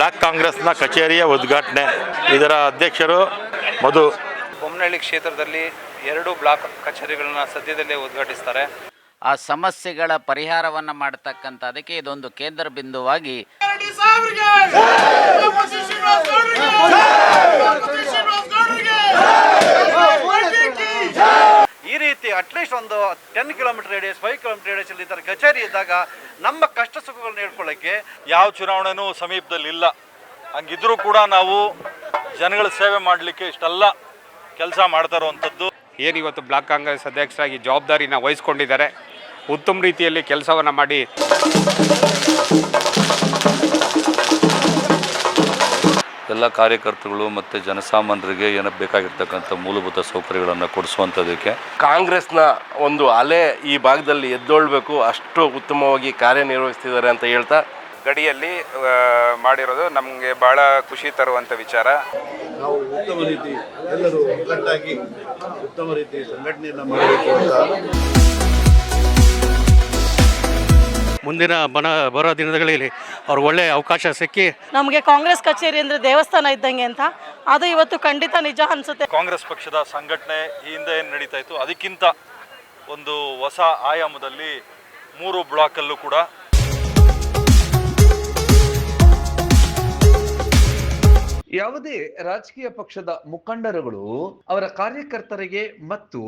Block ಕಾಂಗ್ರೆಸ್ನ ಕಚೇರಿಯ ಉದ್ಘಾಟನೆ. ಇದರ ಅಧ್ಯಕ್ಷರು ಮಧು. ಬೊಮ್ಮನಹಳ್ಳಿ ಕ್ಷೇತ್ರದಲ್ಲಿ 2 ಬ್ಲಾಕ್ ಕಚೇರಿಗಳನ್ನ ಸದ್ಯದಲ್ಲೇ ಉದ್ಘಾಟಿಸ್ತಾರೆ. ಆ ಸಮಸ್ಯೆಗಳ ಪರಿಹಾರವನ್ನು ಮಾಡತಕ್ಕಂಥದಕ್ಕೆ ಇದೊಂದು ಕೇಂದ್ರ ಬಿಂದುವಾಗಿ ಈ ರೀತಿ ಅಟ್ಲೀಸ್ಟ್ ಒಂದು 10 ಕಿಲೋಮೀಟರ್ ರೇಡಿಯಸ್ 5 ಕಿಲೋಮೀಟರ್ ರೇಡಿಯಸ್ ಅಲ್ಲಿ ಈ ಥರ ಕಚೇರಿ ಇದ್ದಾಗ ನಮ್ಮ ಕಷ್ಟ ಸುಖಗಳನ್ನ ಹೇಳ್ಕೊಳ್ಳೋಕ್ಕೆ ಯಾವ ಚುನಾವಣೆನೂ ಸಮೀಪದಲ್ಲಿ ಇಲ್ಲ. ಹಂಗಿದ್ರೂ ಕೂಡ ನಾವು ಜನಗಳ ಸೇವೆ ಮಾಡಲಿಕ್ಕೆ ಇಷ್ಟೆಲ್ಲ ಕೆಲಸ ಮಾಡ್ತಾ ಇರುವಂಥದ್ದು. ಏನಿವತ್ತು ಬ್ಲಾಕ್ ಕಾಂಗ್ರೆಸ್ ಅಧ್ಯಕ್ಷರಾಗಿ ಜವಾಬ್ದಾರಿನ ವಹಿಸ್ಕೊಂಡಿದ್ದಾರೆ. ಉತ್ತಮ ರೀತಿಯಲ್ಲಿ ಕೆಲಸವನ್ನು ಮಾಡಿ ಎಲ್ಲ ಕಾರ್ಯಕರ್ತರುಗಳು ಮತ್ತು ಜನಸಾಮಾನ್ಯರಿಗೆ ಏನು ಬೇಕಾಗಿರ್ತಕ್ಕಂಥ ಮೂಲಭೂತ ಸೌಕರ್ಯಗಳನ್ನು ಕೊಡಿಸುವಂಥದ್ದಕ್ಕೆ ಕಾಂಗ್ರೆಸ್ನ ಒಂದು ಅಲೆ ಈ ಭಾಗದಲ್ಲಿ ಎದ್ದೊಳ್ಬೇಕು, ಅಷ್ಟು ಉತ್ತಮವಾಗಿ ಕಾರ್ಯನಿರ್ವಹಿಸ್ತಿದ್ದಾರೆ ಅಂತ ಹೇಳ್ತಾ ಗಡಿಯಲ್ಲಿ ಮಾಡಿರೋದು ನಮಗೆ ಭಾಳ ಖುಷಿ ತರುವಂಥ ವಿಚಾರ. ನಾವು ಉತ್ತಮ ರೀತಿ ಎಲ್ಲರೂ ಒಗ್ಗಟ್ಟಾಗಿ ಉತ್ತಮ ರೀತಿ ಸಂಘಟನೆಯನ್ನು ಮಾಡಬೇಕು ಅಂತ ಮುಂದಿನ ಬರೋ ದಿನಗಳಲ್ಲಿ ಅವ್ರು ಒಳ್ಳೆಯ ಅವಕಾಶ ಸಿಕ್ಕಿ ನಮಗೆ ಕಾಂಗ್ರೆಸ್ ಕಚೇರಿ ಅಂದರೆ ದೇವಸ್ಥಾನ ಇದ್ದಂಗೆ ಅಂತ ಅದು ಇವತ್ತು ಖಂಡಿತ ನಿಜ ಅನಿಸುತ್ತೆ. ಕಾಂಗ್ರೆಸ್ ಪಕ್ಷದ ಸಂಘಟನೆ ಈ ಹಿಂದೆ ಏನು ನಡೀತಾ ಇತ್ತು ಅದಕ್ಕಿಂತ ಒಂದು ಹೊಸ ಆಯಾಮದಲ್ಲಿ 3 ಬ್ಲಾಕಲ್ಲೂ ಕೂಡ ಯಾವುದೇ ರಾಜಕೀಯ ಪಕ್ಷದ ಮುಖಂಡರುಗಳು ಅವರ ಕಾರ್ಯಕರ್ತರಿಗೆ ಮತ್ತು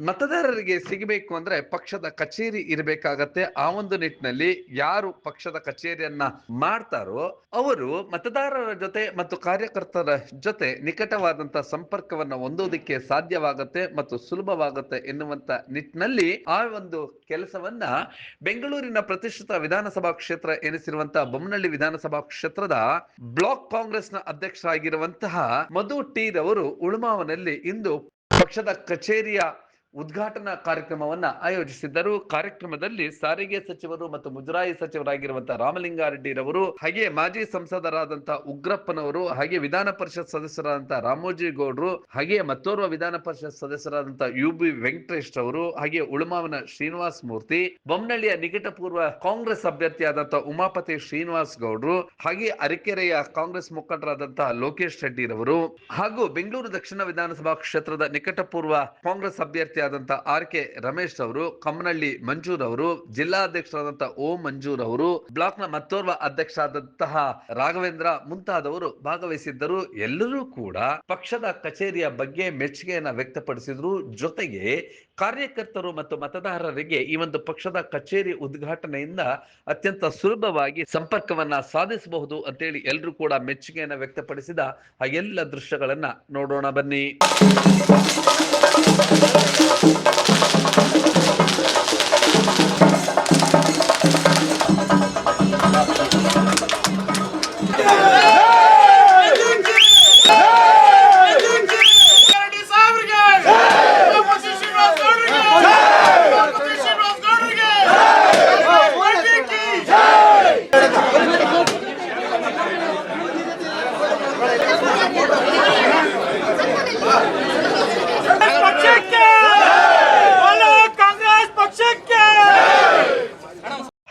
ಮತದಾರರಿಗೆ ಸಿಗಬೇಕು ಅಂದ್ರೆ ಪಕ್ಷದ ಕಚೇರಿ ಇರಬೇಕಾಗತ್ತೆ. ಆ ಒಂದು ನಿಟ್ಟಿನಲ್ಲಿ ಯಾರು ಪಕ್ಷದ ಕಚೇರಿಯನ್ನ ಮಾಡ್ತಾರೋ ಅವರು ಮತದಾರರ ಜೊತೆ ಮತ್ತು ಕಾರ್ಯಕರ್ತರ ಜೊತೆ ನಿಕಟವಾದಂತ ಸಂಪರ್ಕವನ್ನ ಹೊಂದೋದಕ್ಕೆ ಸಾಧ್ಯವಾಗುತ್ತೆ ಮತ್ತು ಸುಲಭವಾಗುತ್ತೆ ಎನ್ನುವಂತ ನಿಟ್ಟಿನಲ್ಲಿ ಆ ಒಂದು ಕೆಲಸವನ್ನ ಬೆಂಗಳೂರಿನ ಪ್ರತಿಷ್ಠಿತ ವಿಧಾನಸಭಾ ಕ್ಷೇತ್ರ ಎನಿಸಿರುವಂತಹ ಬೊಮ್ಮನಹಳ್ಳಿ ವಿಧಾನಸಭಾ ಕ್ಷೇತ್ರದ ಬ್ಲಾಕ್ ಕಾಂಗ್ರೆಸ್ನ ಅಧ್ಯಕ್ಷ ಆಗಿರುವಂತಹ ಮಧು ಟಿ ರವರು ಉಳುಮಾವನಲ್ಲಿ ಇಂದು ಪಕ್ಷದ ಕಚೇರಿಯ ಉದ್ಘಾಟನಾ ಕಾರ್ಯಕ್ರಮವನ್ನ ಆಯೋಜಿಸಿದ್ದರು. ಕಾರ್ಯಕ್ರಮದಲ್ಲಿ ಸಾರಿಗೆ ಸಚಿವರು ಮತ್ತು ಮುಜರಾಯಿ ಸಚಿವರಾಗಿರುವಂತಹ ರಾಮಲಿಂಗಾರೆಡ್ಡಿ ರವರು, ಹಾಗೆ ಮಾಜಿ ಸಂಸದರಾದಂತಹ ಉಗ್ರಪ್ಪನವರು, ಹಾಗೆ ವಿಧಾನ ಪರಿಷತ್ ಸದಸ್ಯರಾದಂತಹ ರಾಮೋಜಿ ಗೌಡ್ರು, ಹಾಗೆ ಮತ್ತೋರ್ವ ವಿಧಾನ ಪರಿಷತ್ ಸದಸ್ಯರಾದಂತಹ UB ವೆಂಕಟೇಶ್ ರವರು, ಹಾಗೆ ಉಳುಮಾವನ ಶ್ರೀನಿವಾಸ್ ಮೂರ್ತಿ, ಬೊಮ್ಮನಹಳ್ಳಿಯ ನಿಕಟಪೂರ್ವ ಕಾಂಗ್ರೆಸ್ ಅಭ್ಯರ್ಥಿಯಾದಂತಹ ಉಮಾಪತಿ ಶ್ರೀನಿವಾಸ್ ಗೌಡ್ರು, ಹಾಗೆ ಅರಕೆರೆಯ ಕಾಂಗ್ರೆಸ್ ಮುಖಂಡರಾದಂತಹ ಲೋಕೇಶ್ ರೆಡ್ಡಿ ರವರು, ಹಾಗೂ ಬೆಂಗಳೂರು ದಕ್ಷಿಣ ವಿಧಾನಸಭಾ ಕ್ಷೇತ್ರದ ನಿಕಟಪೂರ್ವ ಕಾಂಗ್ರೆಸ್ ಅಭ್ಯರ್ಥಿ RK ರಮೇಶ್ ಅವರು, ಕಮ್ಮನಹಳ್ಳಿ ಮಂಜೂರ್ ಅವರು, ಜಿಲ್ಲಾಧ್ಯಕ್ಷರಾದಂತಹ ಓಂ ಮಂಜೂರ್ ಅವರು, ಬ್ಲಾಕ್ ನ ಮತ್ತೋರ್ವ ಅಧ್ಯಕ್ಷರಾದಂತಹ ರಾಘವೇಂದ್ರ ಮುಂತಾದವರು ಭಾಗವಹಿಸಿದ್ದರು. ಎಲ್ಲರೂ ಕೂಡ ಪಕ್ಷದ ಕಚೇರಿಯ ಬಗ್ಗೆ ಮೆಚ್ಚುಗೆಯನ್ನ ವ್ಯಕ್ತಪಡಿಸಿದ್ರು. ಜೊತೆಗೆ ಕಾರ್ಯಕರ್ತರು ಮತ್ತು ಮತದಾರರಿಗೆ ಈ ಒಂದು ಪಕ್ಷದ ಕಚೇರಿ ಉದ್ಘಾಟನೆಯಿಂದ ಅತ್ಯಂತ ಸುಲಭವಾಗಿ ಸಂಪರ್ಕವನ್ನ ಸಾಧಿಸಬಹುದು ಅಂತೇಳಿ ಎಲ್ಲರೂ ಕೂಡ ಮೆಚ್ಚುಗೆಯನ್ನ ವ್ಯಕ್ತಪಡಿಸಿದ ಆ ಎಲ್ಲ ದೃಶ್ಯಗಳನ್ನ ನೋಡೋಣ ಬನ್ನಿ.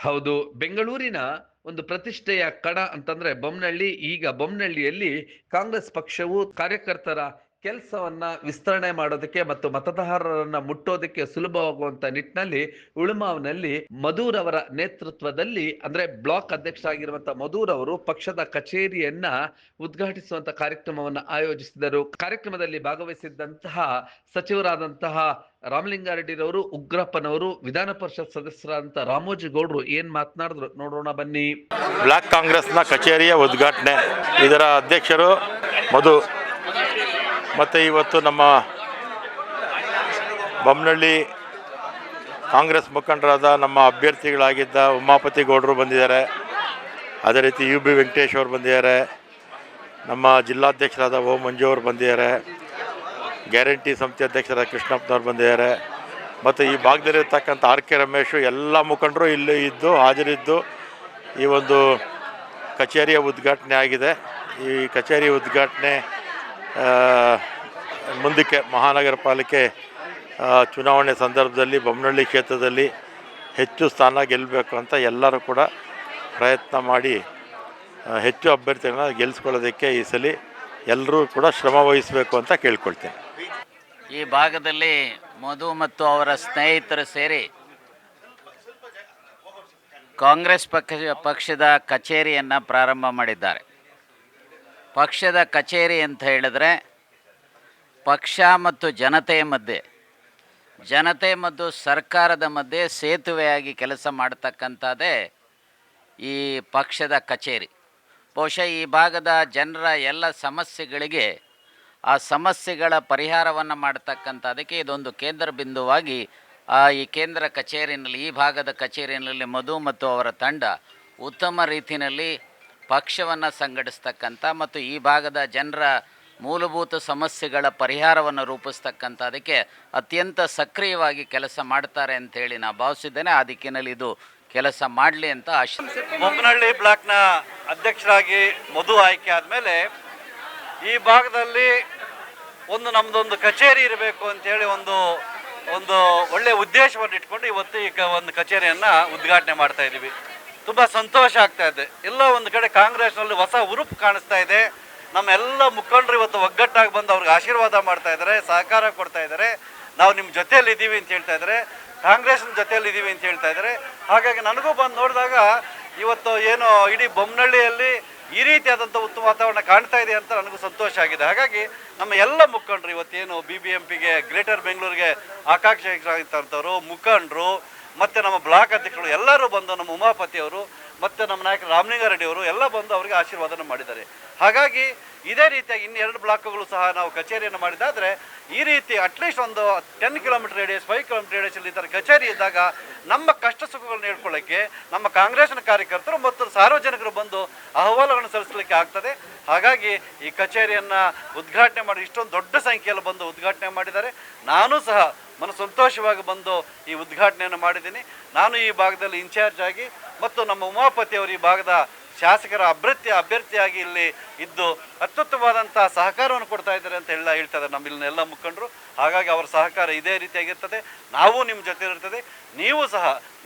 ಹೌದು, ಬೆಂಗಳೂರಿನ ಒಂದು ಪ್ರತಿಷ್ಠೆಯ ಕಣ ಅಂತಂದ್ರೆ ಬೊಮ್ಮನಹಳ್ಳಿ. ಈಗ ಬೊಮ್ಮನಹಳ್ಳಿಯಲ್ಲಿ ಕಾಂಗ್ರೆಸ್ ಪಕ್ಷವು ಕಾರ್ಯಕರ್ತರ ಕೆಲಸವನ್ನ ವಿಸ್ತರಣೆ ಮಾಡೋದಕ್ಕೆ ಮತ್ತು ಮತದಾರರನ್ನ ಮುಟ್ಟೋದಕ್ಕೆ ಸುಲಭವಾಗುವಂತ ನಿಟ್ಟಿನಲ್ಲಿ ಉಳುಮಾವ್ನಲ್ಲಿ ಮಧುರ್ ಅವರ ನೇತೃತ್ವದಲ್ಲಿ ಅಂದ್ರೆ ಬ್ಲಾಕ್ ಅಧ್ಯಕ್ಷರಾಗಿರುವಂತಹ ಮಧುರ್ ಅವರು ಪಕ್ಷದ ಕಚೇರಿಯನ್ನ ಉದ್ಘಾಟಿಸುವಂತ ಕಾರ್ಯಕ್ರಮವನ್ನ ಆಯೋಜಿಸಿದರು. ಕಾರ್ಯಕ್ರಮದಲ್ಲಿ ಭಾಗವಹಿಸಿದ್ದಂತಹ ಸಚಿವರಾದಂತಹ ರಾಮಲಿಂಗಾರೆಡ್ಡಿರವರು, ಉಗ್ರಪ್ಪನವರು, ವಿಧಾನ ಪರಿಷತ್ ಸದಸ್ಯರಾದಂತಹ ರಾಮೋಜಿ ಗೌಡ್ರು ಏನ್ ಮಾತನಾಡಿದ್ರು ನೋಡೋಣ ಬನ್ನಿ. ಬ್ಲಾಕ್ ಕಾಂಗ್ರೆಸ್ನ ಕಚೇರಿಯ ಉದ್ಘಾಟನೆ. ಇದರ ಅಧ್ಯಕ್ಷರು ಮಧು. ಮತ್ತು ಇವತ್ತು ನಮ್ಮ ಬೊಮ್ಮನಹಳ್ಳಿ ಕಾಂಗ್ರೆಸ್ ಮುಖಂಡರಾದ ನಮ್ಮ ಅಭ್ಯರ್ಥಿಗಳಾಗಿದ್ದ ಉಮಾಪತಿ ಗೌಡರು ಬಂದಿದ್ದಾರೆ. ಅದೇ ರೀತಿ UB ವೆಂಕಟೇಶ್ ಅವರು ಬಂದಿದ್ದಾರೆ. ನಮ್ಮ ಜಿಲ್ಲಾಧ್ಯಕ್ಷರಾದ ಓಂ ಮಂಜು ಅವರು ಬಂದಿದ್ದಾರೆ. ಗ್ಯಾರಂಟಿ ಸಮಿತಿ ಅಧ್ಯಕ್ಷರಾದ ಕೃಷ್ಣಪ್ಪನವ್ರು ಬಂದಿದ್ದಾರೆ. ಮತ್ತು ಈ ಭಾಗದಲ್ಲಿರ್ತಕ್ಕಂಥ RK ರಮೇಶು ಎಲ್ಲ ಮುಖಂಡರು ಇಲ್ಲಿ ಇದ್ದು ಹಾಜರಿದ್ದು ಈ ಒಂದು ಕಚೇರಿಯ ಉದ್ಘಾಟನೆ ಆಗಿದೆ. ಈ ಕಚೇರಿ ಉದ್ಘಾಟನೆ ಮುಂದಕ್ಕೆ ಮಹಾನಗರ ಪಾಲಿಕೆ ಚುನಾವಣೆ ಸಂದರ್ಭದಲ್ಲಿ ಬೊಮ್ಮನಹಳ್ಳಿ ಕ್ಷೇತ್ರದಲ್ಲಿ ಹೆಚ್ಚು ಸ್ಥಾನ ಗೆಲ್ಲಬೇಕು ಅಂತ ಎಲ್ಲರೂ ಕೂಡ ಪ್ರಯತ್ನ ಮಾಡಿ ಹೆಚ್ಚು ಅಭ್ಯರ್ಥಿಗಳನ್ನ ಗೆಲ್ಲಿಸ್ಕೊಳ್ಳೋದಕ್ಕೆ ಈ ಸಲ ಎಲ್ಲರೂ ಕೂಡ ಶ್ರಮ ವಹಿಸಬೇಕು ಅಂತ ಕೇಳ್ಕೊಳ್ತೇನೆ. ಈ ಭಾಗದಲ್ಲಿ ಮಧು ಮತ್ತು ಅವರ ಸ್ನೇಹಿತರು ಸೇರಿ ಕಾಂಗ್ರೆಸ್ ಪಕ್ಷದ ಕಚೇರಿಯನ್ನು ಪ್ರಾರಂಭ ಮಾಡಿದ್ದಾರೆ. ಪಕ್ಷದ ಕಚೇರಿ ಅಂತ ಹೇಳಿದ್ರೆ ಪಕ್ಷ ಮತ್ತು ಜನತೆಯ ಮಧ್ಯೆ, ಜನತೆ ಮತ್ತು ಸರ್ಕಾರದ ಮಧ್ಯೆ ಸೇತುವೆಯಾಗಿ ಕೆಲಸ ಮಾಡ್ತಕ್ಕಂಥದ್ದೇ ಈ ಪಕ್ಷದ ಕಚೇರಿ. ಬಹುಶಃ ಈ ಭಾಗದ ಜನರ ಎಲ್ಲ ಸಮಸ್ಯೆಗಳಿಗೆ ಆ ಸಮಸ್ಯೆಗಳ ಪರಿಹಾರವನ್ನು ಮಾಡ್ತಕ್ಕಂಥದ್ದಕ್ಕೆ ಇದೊಂದು ಕೇಂದ್ರ ಬಿಂದುವಾಗಿ ಈ ಕೇಂದ್ರ ಕಚೇರಿನಲ್ಲಿ, ಈ ಭಾಗದ ಕಚೇರಿಯಲ್ಲಿ ಮಧು ಮತ್ತು ಅವರ ತಂಡ ಉತ್ತಮ ರೀತಿಯಲ್ಲಿ ಪಕ್ಷವನ್ನು ಸಂಘಟಿಸ್ತಕ್ಕಂಥ ಮತ್ತು ಈ ಭಾಗದ ಜನರ ಮೂಲಭೂತ ಸಮಸ್ಯೆಗಳ ಪರಿಹಾರವನ್ನು ರೂಪಿಸ್ತಕ್ಕಂಥದಕ್ಕೆ ಅತ್ಯಂತ ಸಕ್ರಿಯವಾಗಿ ಕೆಲಸ ಮಾಡ್ತಾರೆ ಅಂತೇಳಿ ನಾನು ಭಾವಿಸಿದ್ದೇನೆ. ಆ ದಿಕ್ಕಿನಲ್ಲಿ ಇದು ಕೆಲಸ ಮಾಡಲಿ ಅಂತ ಬೊಮ್ಮನಹಳ್ಳಿ ಬ್ಲಾಕ್ನ ಅಧ್ಯಕ್ಷರಾಗಿ ಮಧು ಆಯ್ಕೆ ಆದಮೇಲೆ ಈ ಭಾಗದಲ್ಲಿ ನಮ್ಮದೊಂದು ಕಚೇರಿ ಇರಬೇಕು ಅಂತೇಳಿ ಒಂದು ಒಳ್ಳೆಯ ಉದ್ದೇಶವನ್ನು ಇಟ್ಕೊಂಡು ಇವತ್ತು ಈ ಒಂದು ಕಚೇರಿಯನ್ನು ಉದ್ಘಾಟನೆ ಮಾಡ್ತಾ ಇದ್ದೀವಿ. ತುಂಬ ಸಂತೋಷ ಆಗ್ತಾ ಇದೆ. ಎಲ್ಲ ಒಂದು ಕಡೆ ಕಾಂಗ್ರೆಸ್ನಲ್ಲಿ ಹೊಸ ಹುರುಪು ಕಾಣಿಸ್ತಾ ಇದೆ. ನಮ್ಮ ಎಲ್ಲ ಮುಖಂಡರು ಇವತ್ತು ಒಗ್ಗಟ್ಟಾಗಿ ಬಂದು ಅವ್ರಿಗೆ ಆಶೀರ್ವಾದ ಮಾಡ್ತಾ ಇದ್ದಾರೆ, ಸಹಕಾರ ಕೊಡ್ತಾ ಇದ್ದಾರೆ. ನಾವು ನಿಮ್ಮ ಜೊತೆಯಲ್ಲಿ ಇದ್ದೀವಿ ಅಂತ ಹೇಳ್ತಾ ಇದ್ದಾರೆ, ಕಾಂಗ್ರೆಸ್ನ ಜೊತೆಯಲ್ಲಿ ಇದ್ದೀವಿ ಅಂತ ಹೇಳ್ತಾ ಇದ್ದಾರೆ. ಹಾಗಾಗಿ ನನಗೂ ಬಂದು ನೋಡಿದಾಗ ಇವತ್ತು ಏನು ಇಡೀ ಬೊಮ್ಮನಹಳ್ಳಿಯಲ್ಲಿ ಈ ರೀತಿಯಾದಂಥ ಉತ್ತಮ ವಾತಾವರಣ ಕಾಣ್ತಾ ಇದೆ ಅಂತ ನನಗೂ ಸಂತೋಷ ಆಗಿದೆ. ಹಾಗಾಗಿ ನಮ್ಮ ಎಲ್ಲ ಮುಖಂಡರು ಇವತ್ತೇನು BBMPಗೆ ಗ್ರೇಟರ್ ಬೆಂಗಳೂರಿಗೆ ಆಕಾಂಕ್ಷಿಗಳಾಗಿರ್ತಂಥವ್ರು ಮುಖಂಡರು ಮತ್ತು ನಮ್ಮ ಬ್ಲಾಕ್ ಅಧ್ಯಕ್ಷರು ಎಲ್ಲರೂ ಬಂದು, ನಮ್ಮ ಉಮಾಪತಿಯವರು ಮತ್ತು ನಮ್ಮ ನಾಯಕರು ರಾಮಲಿಂಗಾರೆಡ್ಡಿ ಅವರು ಎಲ್ಲ ಬಂದು ಅವರಿಗೆ ಆಶೀರ್ವಾದನ ಮಾಡಿದ್ದಾರೆ. ಹಾಗಾಗಿ ಇದೇ ರೀತಿಯಾಗಿ ಇನ್ನು 2 ಬ್ಲಾಕ್ಗಳು ಸಹ ನಾವು ಕಚೇರಿಯನ್ನು ಮಾಡಿದಾದರೆ ಈ ರೀತಿ ಅಟ್ಲೀಸ್ಟ್ ಒಂದು 10 ಕಿಲೋಮೀಟರ್ ರೇಡಿಯಸ್ 5 ಕಿಲೋಮೀಟರ್ ರೇಡಿಯಸಲ್ಲಿ ಈ ಥರ ಕಚೇರಿ ಇದ್ದಾಗ ನಮ್ಮ ಕಷ್ಟ ಸುಖಗಳನ್ನ ಹೇಳ್ಕೊಳ್ಳೋಕ್ಕೆ ನಮ್ಮ ಕಾಂಗ್ರೆಸ್ನ ಕಾರ್ಯಕರ್ತರು ಮತ್ತು ಸಾರ್ವಜನಿಕರು ಬಂದು ಅಹವಾಲುಗಳನ್ನು ಸಲ್ಲಿಸಲಿಕ್ಕೆ ಆಗ್ತದೆ. ಹಾಗಾಗಿ ಈ ಕಚೇರಿಯನ್ನು ಉದ್ಘಾಟನೆ ಮಾಡಿ ಇಷ್ಟೊಂದು ದೊಡ್ಡ ಸಂಖ್ಯೆಯಲ್ಲಿ ಬಂದು ಉದ್ಘಾಟನೆ ಮಾಡಿದ್ದಾರೆ. ನಾನು ಸಹ ಸಂತೋಷವಾಗಿ ಬಂದು ಈ ಉದ್ಘಾಟನೆಯನ್ನು ಮಾಡಿದ್ದೀನಿ. ನಾನು ಈ ಭಾಗದಲ್ಲಿ ಇನ್ಚಾರ್ಜ್ ಆಗಿ ಮತ್ತು ನಮ್ಮ ಉಮಾಪತಿಯವರು ಈ ಭಾಗದ ಶಾಸಕರ ಅಭ್ಯರ್ಥಿಯಾಗಿ ಇಲ್ಲಿ ಇದ್ದು ಅತ್ಯುತ್ತಮವಾದಂಥ ಸಹಕಾರವನ್ನು ಕೊಡ್ತಾ ಇದ್ದಾರೆ ಅಂತ ಹೇಳ್ತಾರೆ ನಮ್ಮಿಲ್ಲಿನ ಎಲ್ಲ ಮುಖಂಡರು. ಹಾಗಾಗಿ ಅವರ ಸಹಕಾರ ಇದೇ ರೀತಿಯಾಗಿರ್ತದೆ. ನಾವು ನಿಮ್ಮ ಜೊತೆ ಇರ್ತದೆ.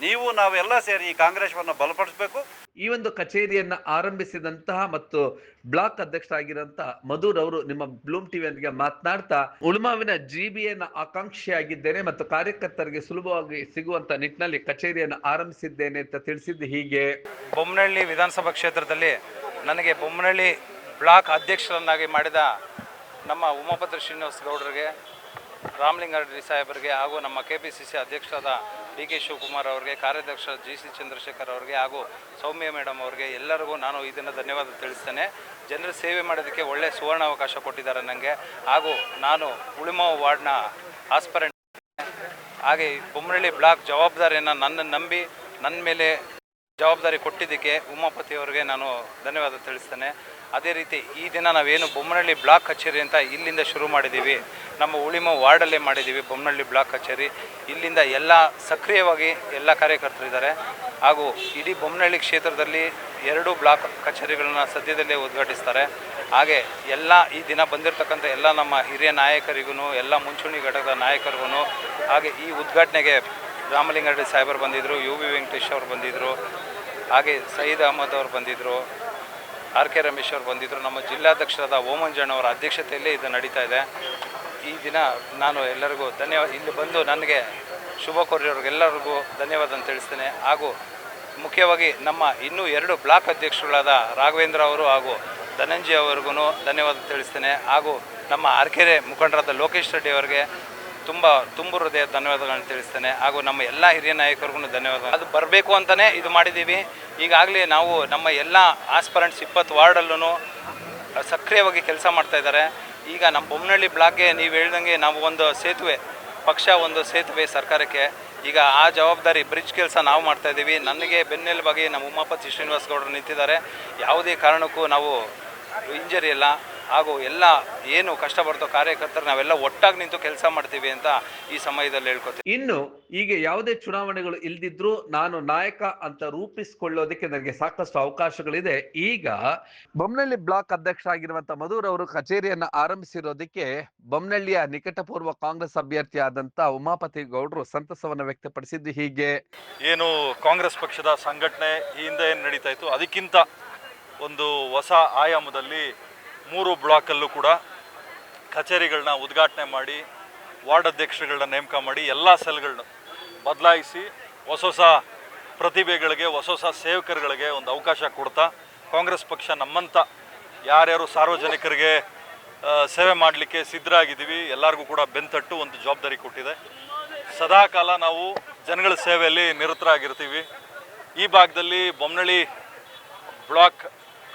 ನೀವು ನಾವೆಲ್ಲ ಸೇರಿ ಈ ಕಾಂಗ್ರೆಸ್ವನ್ನು ಬಲಪಡಿಸಬೇಕು. ಈ ಒಂದು ಕಚೇರಿಯನ್ನ ಆರಂಭಿಸಿದಂತಹ ಮತ್ತು ಬ್ಲಾಕ್ ಅಧ್ಯಕ್ಷರಾಗಿರುವಂತಹ ಮಧುರ್ ಅವರು ನಿಮ್ಮ ಬ್ಲೂಮ್ ಟಿವಿಯೊಂದಿಗೆ ಮಾತನಾಡ್ತಾ ಉಳುಮಾವಿನ GBN ಆಕಾಂಕ್ಷಿಯಾಗಿದ್ದೇನೆ ಮತ್ತು ಕಾರ್ಯಕರ್ತರಿಗೆ ಸುಲಭವಾಗಿ ಸಿಗುವಂತ ನಿಟ್ಟಿನಲ್ಲಿ ಕಚೇರಿಯನ್ನು ಆರಂಭಿಸಿದ್ದೇನೆ ಅಂತ ತಿಳಿಸಿದ್ದು ಹೀಗೆ. ಬೊಮ್ಮನಹಳ್ಳಿ ವಿಧಾನಸಭಾ ಕ್ಷೇತ್ರದಲ್ಲಿ ನನಗೆ ಬೊಮ್ಮನಹಳ್ಳಿ ಬ್ಲಾಕ್ ಅಧ್ಯಕ್ಷರನ್ನಾಗಿ ಮಾಡಿದ ನಮ್ಮ ಉಮಾಪತಿ ಶ್ರೀನಿವಾಸ ಗೌಡರಿಗೆ, ರಾಮಲಿಂಗಾರೆಡ್ಡಿ ಸಾಹೇಬರಿಗೆ ಹಾಗೂ ನಮ್ಮ KPCC ಅಧ್ಯಕ್ಷರಾದ DK ಶಿವಕುಮಾರ್ ಅವರಿಗೆ, ಕಾರ್ಯಾಧ್ಯಕ್ಷ GC ಚಂದ್ರಶೇಖರ್ ಅವರಿಗೆ ಹಾಗೂ ಸೌಮ್ಯ ಮೇಡಮ್ ಅವರಿಗೆ ಎಲ್ಲರಿಗೂ ನಾನು ಇದನ್ನು ಧನ್ಯವಾದ ತಿಳಿಸ್ತೇನೆ. ಜನರ ಸೇವೆ ಮಾಡೋದಕ್ಕೆ ಒಳ್ಳೆಯ ಸುವರ್ಣಾವಕಾಶ ಕೊಟ್ಟಿದ್ದಾರೆ ನನಗೆ. ಹಾಗೂ ನಾನು ಉಳಿಮಾ ವಾರ್ಡ್ನ ಆಸ್ಪರೆಂಟ್. ಹಾಗೆ ಬೊಮ್ಮನಹಳ್ಳಿ ಬ್ಲಾಕ್ ಜವಾಬ್ದಾರಿಯನ್ನು ನನ್ನನ್ನು ನಂಬಿ ನನ್ನ ಮೇಲೆ ಜವಾಬ್ದಾರಿ ಕೊಟ್ಟಿದ್ದಕ್ಕೆ ಉಮಾಪತಿಯವರಿಗೆ ನಾನು ಧನ್ಯವಾದ ತಿಳಿಸ್ತೇನೆ. ಅದೇ ರೀತಿ ಈ ದಿನ ನಾವೇನು ಬೊಮ್ಮನಹಳ್ಳಿ ಬ್ಲಾಕ್ ಕಚೇರಿ ಅಂತ ಇಲ್ಲಿಂದ ಶುರು ಮಾಡಿದ್ದೀವಿ, ನಮ್ಮ ಉಳಿಮ ವಾರ್ಡಲ್ಲೇ ಮಾಡಿದ್ದೀವಿ ಬೊಮ್ಮನಹಳ್ಳಿ ಬ್ಲಾಕ್ ಕಚೇರಿ. ಇಲ್ಲಿಂದ ಎಲ್ಲ ಸಕ್ರಿಯವಾಗಿ ಎಲ್ಲ ಕಾರ್ಯಕರ್ತರಿದ್ದಾರೆ. ಹಾಗೂ ಇಡೀ ಬೊಮ್ಮನಹಳ್ಳಿ ಕ್ಷೇತ್ರದಲ್ಲಿ 2 ಬ್ಲಾಕ್ ಕಚೇರಿಗಳನ್ನ ಸದ್ಯದಲ್ಲೇ ಉದ್ಘಾಟಿಸ್ತಾರೆ. ಹಾಗೆ ಎಲ್ಲ ಈ ದಿನ ಬಂದಿರತಕ್ಕಂಥ ಎಲ್ಲ ನಮ್ಮ ಹಿರಿಯ ನಾಯಕರಿಗೂ, ಎಲ್ಲ ಮುಂಚೂಣಿ ಘಟಕದ ನಾಯಕರಿಗೂ, ಹಾಗೆ ಈ ಉದ್ಘಾಟನೆಗೆ ರಾಮಲಿಂಗಾರೆಡ್ಡಿ ಸಾಹೇಬರು ಬಂದಿದ್ದರು, UB ವೆಂಕಟೇಶ್ ಅವರು ಬಂದಿದ್ದರು, ಹಾಗೆ ಸಯೀದ್ ಅಹಮದ್ ಅವರು ಬಂದಿದ್ದರು, RK ರಮೇಶ್ ಅವರು ಬಂದಿದ್ದರು. ನಮ್ಮ ಜಿಲ್ಲಾಧ್ಯಕ್ಷರಾದ ಓಮಂಜಣ್ಣವರ ಅಧ್ಯಕ್ಷತೆಯಲ್ಲೇ ಇದು ನಡೀತಾ ಇದೆ. ಈ ದಿನ ನಾನು ಎಲ್ಲರಿಗೂ ಇಲ್ಲಿ ಬಂದು ನನಗೆ ಶುಭ ಕೋರಿರೋರಿಗೆಲ್ಲರಿಗೂ ಧನ್ಯವಾದ ಅಂತ ತಿಳಿಸ್ತೇನೆ. ಹಾಗೂ ಮುಖ್ಯವಾಗಿ ನಮ್ಮ ಇನ್ನೂ 2 ಬ್ಲಾಕ್ ಅಧ್ಯಕ್ಷರುಗಳಾದ ರಾಘವೇಂದ್ರ ಅವರು ಹಾಗೂ ಧನಂಜಯ ಅವ್ರಿಗೂ ಧನ್ಯವಾದ ತಿಳಿಸ್ತೇನೆ. ಹಾಗೂ ನಮ್ಮ ಅರಕೆರೆ ಮುಖಂಡರಾದ ಲೋಕೇಶ್ ರೆಡ್ಡಿ ಅವರಿಗೆ ತುಂಬ ಹೃದಯ ಧನ್ಯವಾದಗಳನ್ನು ತಿಳಿಸ್ತೇನೆ. ಹಾಗೂ ನಮ್ಮ ಎಲ್ಲ ಹಿರಿಯ ನಾಯಕರಿಗೂ ಧನ್ಯವಾದ. ಅದು ಬರಬೇಕು ಅಂತಲೇ ಇದು ಮಾಡಿದ್ದೀವಿ. ಈಗಾಗಲೇ ನಾವು ನಮ್ಮ ಎಲ್ಲ ಆಸ್ಪರೆಂಟ್ಸ್ 20 ವಾರ್ಡಲ್ಲೂ ಸಕ್ರಿಯವಾಗಿ ಕೆಲಸ ಮಾಡ್ತಾಯಿದ್ದಾರೆ. ಈಗ ನಮ್ಮ ಬೊಮ್ಮನಹಳ್ಳಿ ಬ್ಲಾಕ್ಗೆ ನೀವು ಹೇಳ್ದಂಗೆ ನಾವು ಒಂದು ಸೇತುವೆ, ಪಕ್ಷ ಒಂದು ಸೇತುವೆ ಸರ್ಕಾರಕ್ಕೆ. ಈಗ ಆ ಜವಾಬ್ದಾರಿ ಬ್ರಿಡ್ಜ್ ಕೆಲಸ ನಾವು ಮಾಡ್ತಾಯಿದ್ದೀವಿ. ನನಗೆ ಬೆನ್ನೆಲುಬಾಗಿ ನಮ್ಮ ಉಮಾಪತಿ ಶ್ರೀನಿವಾಸ ಗೌಡರು ನಿಂತಿದ್ದಾರೆ. ಯಾವುದೇ ಕಾರಣಕ್ಕೂ ನಾವು ಇಂಜರಿ ಇಲ್ಲ. ಹಾಗೂ ಎಲ್ಲ ಏನು ಕಷ್ಟ ಬರ್ತೋ ಕಾರ್ಯಕರ್ತರು ನಾವೆಲ್ಲ ಒಟ್ಟಾಗಿ ನಿಂತು ಕೆಲಸ ಮಾಡ್ತೀವಿ ಅಂತ ಈ ಸಮಯದಲ್ಲಿ ಹೇಳ್ಕೊತೀವಿ. ಇನ್ನು ಈಗ ಯಾವುದೇ ಚುನಾವಣೆಗಳು ಇಲ್ದಿದ್ರು ನಾನು ನಾಯಕ ಅಂತ ರೂಪಿಸಿಕೊಳ್ಳೋದಕ್ಕೆ ನನಗೆ ಸಾಕಷ್ಟು ಅವಕಾಶಗಳಿದೆ. ಈಗ ಬೊಮ್ಮನಹಳ್ಳಿ ಬ್ಲಾಕ್ ಅಧ್ಯಕ್ಷರಾಗಿರುವಂತಹ ಮಧುರ್ ಅವರು ಕಚೇರಿಯನ್ನ ಆರಂಭಿಸಿರೋದಕ್ಕೆ ಬೊಮ್ಮನಹಳ್ಳಿಯ ನಿಕಟಪೂರ್ವ ಕಾಂಗ್ರೆಸ್ ಅಭ್ಯರ್ಥಿ ಆದಂತ ಉಮಾಪತಿ ಗೌಡರು ಸಂತಸವನ್ನ ವ್ಯಕ್ತಪಡಿಸಿದ್ದು ಹೀಗೆ. ಏನು ಕಾಂಗ್ರೆಸ್ ಪಕ್ಷದ ಸಂಘಟನೆ ಈ ಹಿಂದೆ ಏನು ನಡೀತಾ ಇತ್ತು ಅದಕ್ಕಿಂತ ಒಂದು ಹೊಸ ಆಯಾಮದಲ್ಲಿ 3 ಬ್ಲಾಕಲ್ಲೂ ಕೂಡ ಕಚೇರಿಗಳನ್ನ ಉದ್ಘಾಟನೆ ಮಾಡಿ ವಾರ್ಡ್ ಅಧ್ಯಕ್ಷರುಗಳನ್ನ ನೇಮಕ ಮಾಡಿ ಎಲ್ಲ ಸೆಲ್ಗಳನ್ನ ಬದಲಾಯಿಸಿ ಹೊಸ ಪ್ರತಿಭೆಗಳಿಗೆ ಹೊಸ ಸೇವಕರುಗಳಿಗೆ ಒಂದು ಅವಕಾಶ ಕೊಡ್ತಾ ಕಾಂಗ್ರೆಸ್ ಪಕ್ಷ ನಮ್ಮಂಥ ಯಾರ್ಯಾರು ಸಾರ್ವಜನಿಕರಿಗೆ ಸೇವೆ ಮಾಡಲಿಕ್ಕೆ ಸಿದ್ಧರಾಗಿದ್ದೀವಿ ಎಲ್ಲರಿಗೂ ಕೂಡ ಬೆಂತಟ್ಟು ಒಂದು ಜವಾಬ್ದಾರಿ ಕೊಟ್ಟಿದೆ. ಸದಾಕಾಲ ನಾವು ಜನಗಳ ಸೇವೆಯಲ್ಲಿ ನಿರತರಾಗಿರ್ತೀವಿ. ಈ ಭಾಗದಲ್ಲಿ ಬೊಮ್ಮನಹಳ್ಳಿ ಬ್ಲಾಕ್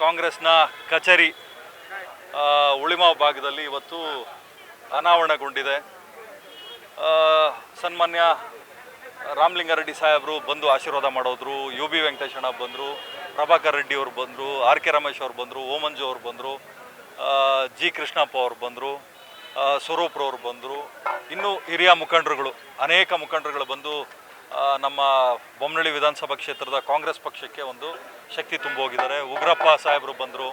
ಕಾಂಗ್ರೆಸ್ನ ಕಚೇರಿ ಉಳಿಮಾವು ಭಾಗದಲ್ಲಿ ಇವತ್ತು ಅನಾವರಣಗೊಂಡಿದೆ. ಸನ್ಮಾನ್ಯ ರಾಮಲಿಂಗಾರೆಡ್ಡಿ ಸಾಹೇಬರು ಬಂದು ಆಶೀರ್ವಾದ ಮಾಡೋದ್ರು, UB ವೆಂಕಟೇಶಣ್ಣ ಬಂದರು, ಪ್ರಭಾಕರ್ ರೆಡ್ಡಿ ಅವರು ಬಂದರು, RK ರಮೇಶ್ ಅವರು ಬಂದರು, ಓಮಂಜು ಅವರು ಬಂದರು, G ಕೃಷ್ಣಪ್ಪ ಅವರು ಬಂದರು, ಸ್ವರೂಪ್ರವ್ರು ಬಂದರು, ಇನ್ನೂ ಹಿರಿಯ ಮುಖಂಡರುಗಳು ಅನೇಕ ಮುಖಂಡರುಗಳು ಬಂದು ನಮ್ಮ ಬೊಮ್ಮನಹಳ್ಳಿ ವಿಧಾನಸಭಾ ಕ್ಷೇತ್ರದ ಕಾಂಗ್ರೆಸ್ ಪಕ್ಷಕ್ಕೆ ಒಂದು ಶಕ್ತಿ ತುಂಬೋಗಿದ್ದಾರೆ. ಉಗ್ರಪ್ಪ ಸಾಹೇಬರು ಬಂದರು.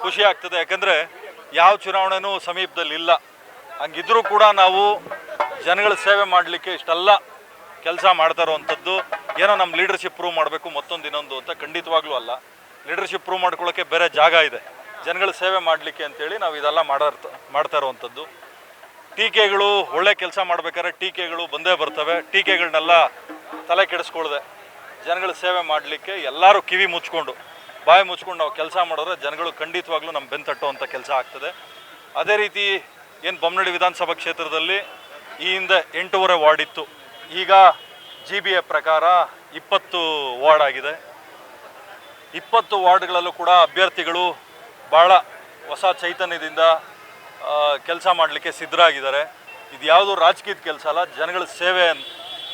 ಖುಷಿ ಆಗ್ತದೆ, ಯಾಕಂದರೆ ಯಾವ ಚುನಾವಣೆನೂ ಸಮೀಪದಲ್ಲಿಲ್ಲ. ಹಂಗಿದ್ರೂ ಕೂಡ ನಾವು ಜನಗಳ ಸೇವೆ ಮಾಡಲಿಕ್ಕೆ ಇಷ್ಟೆಲ್ಲ ಕೆಲಸ ಮಾಡ್ತಾ ಇರೋವಂಥದ್ದು ಏನೋ ನಮ್ಮ ಲೀಡರ್ಶಿಪ್ ಪ್ರೂವ್ ಮಾಡಬೇಕು ಮತ್ತೊಂದು ಇನ್ನೊಂದು ಅಂತ ಖಂಡಿತವಾಗ್ಲೂ ಅಲ್ಲ. ಲೀಡರ್ಶಿಪ್ ಪ್ರೂವ್ ಮಾಡ್ಕೊಳ್ಳೋಕ್ಕೆ ಬೇರೆ ಜಾಗ ಇದೆ, ಜನಗಳ ಸೇವೆ ಮಾಡಲಿಕ್ಕೆ ಅಂತೇಳಿ ನಾವು ಇದೆಲ್ಲ ಮಾಡ್ತಾ ಇರೋವಂಥದ್ದು. ಟೀಕೆಗಳು ಒಳ್ಳೆ ಕೆಲಸ ಮಾಡ್ಬೇಕಾದ್ರೆ ಟೀಕೆಗಳು ಬಂದೇ ಬರ್ತವೆ. ಟೀಕೆಗಳನ್ನೆಲ್ಲ ತಲೆ ಕೆಡಿಸ್ಕೊಳ್ದೆ ಜನಗಳ ಸೇವೆ ಮಾಡಲಿಕ್ಕೆ ಎಲ್ಲರೂ ಕಿವಿ ಮುಚ್ಕೊಂಡು ಬಾಯಿ ಮುಚ್ಕೊಂಡು ನಾವು ಕೆಲಸ ಮಾಡಿದ್ರೆ ಜನಗಳು ಖಂಡಿತವಾಗ್ಲೂ ನಮ್ಮ ಬೆಂತಟ್ಟುವಂಥ ಕೆಲಸ ಆಗ್ತದೆ. ಅದೇ ರೀತಿ ಏನು ಬೊಮ್ಮನಹಳ್ಳಿ ವಿಧಾನಸಭಾ ಕ್ಷೇತ್ರದಲ್ಲಿ ಈ ಹಿಂದೆ 8.5 ವಾರ್ಡ್ ಇತ್ತು, ಈಗ GBA ಪ್ರಕಾರ 20 ವಾರ್ಡ್ ಆಗಿದೆ. 20 ವಾರ್ಡ್ಗಳಲ್ಲೂ ಕೂಡ ಅಭ್ಯರ್ಥಿಗಳು ಭಾಳ ಹೊಸ ಚೈತನ್ಯದಿಂದ ಕೆಲಸ ಮಾಡಲಿಕ್ಕೆ ಸಿದ್ಧರಾಗಿದ್ದಾರೆ. ಇದು ಯಾವುದೂ ರಾಜಕೀಯದ ಕೆಲಸ ಅಲ್ಲ, ಜನಗಳ ಸೇವೆ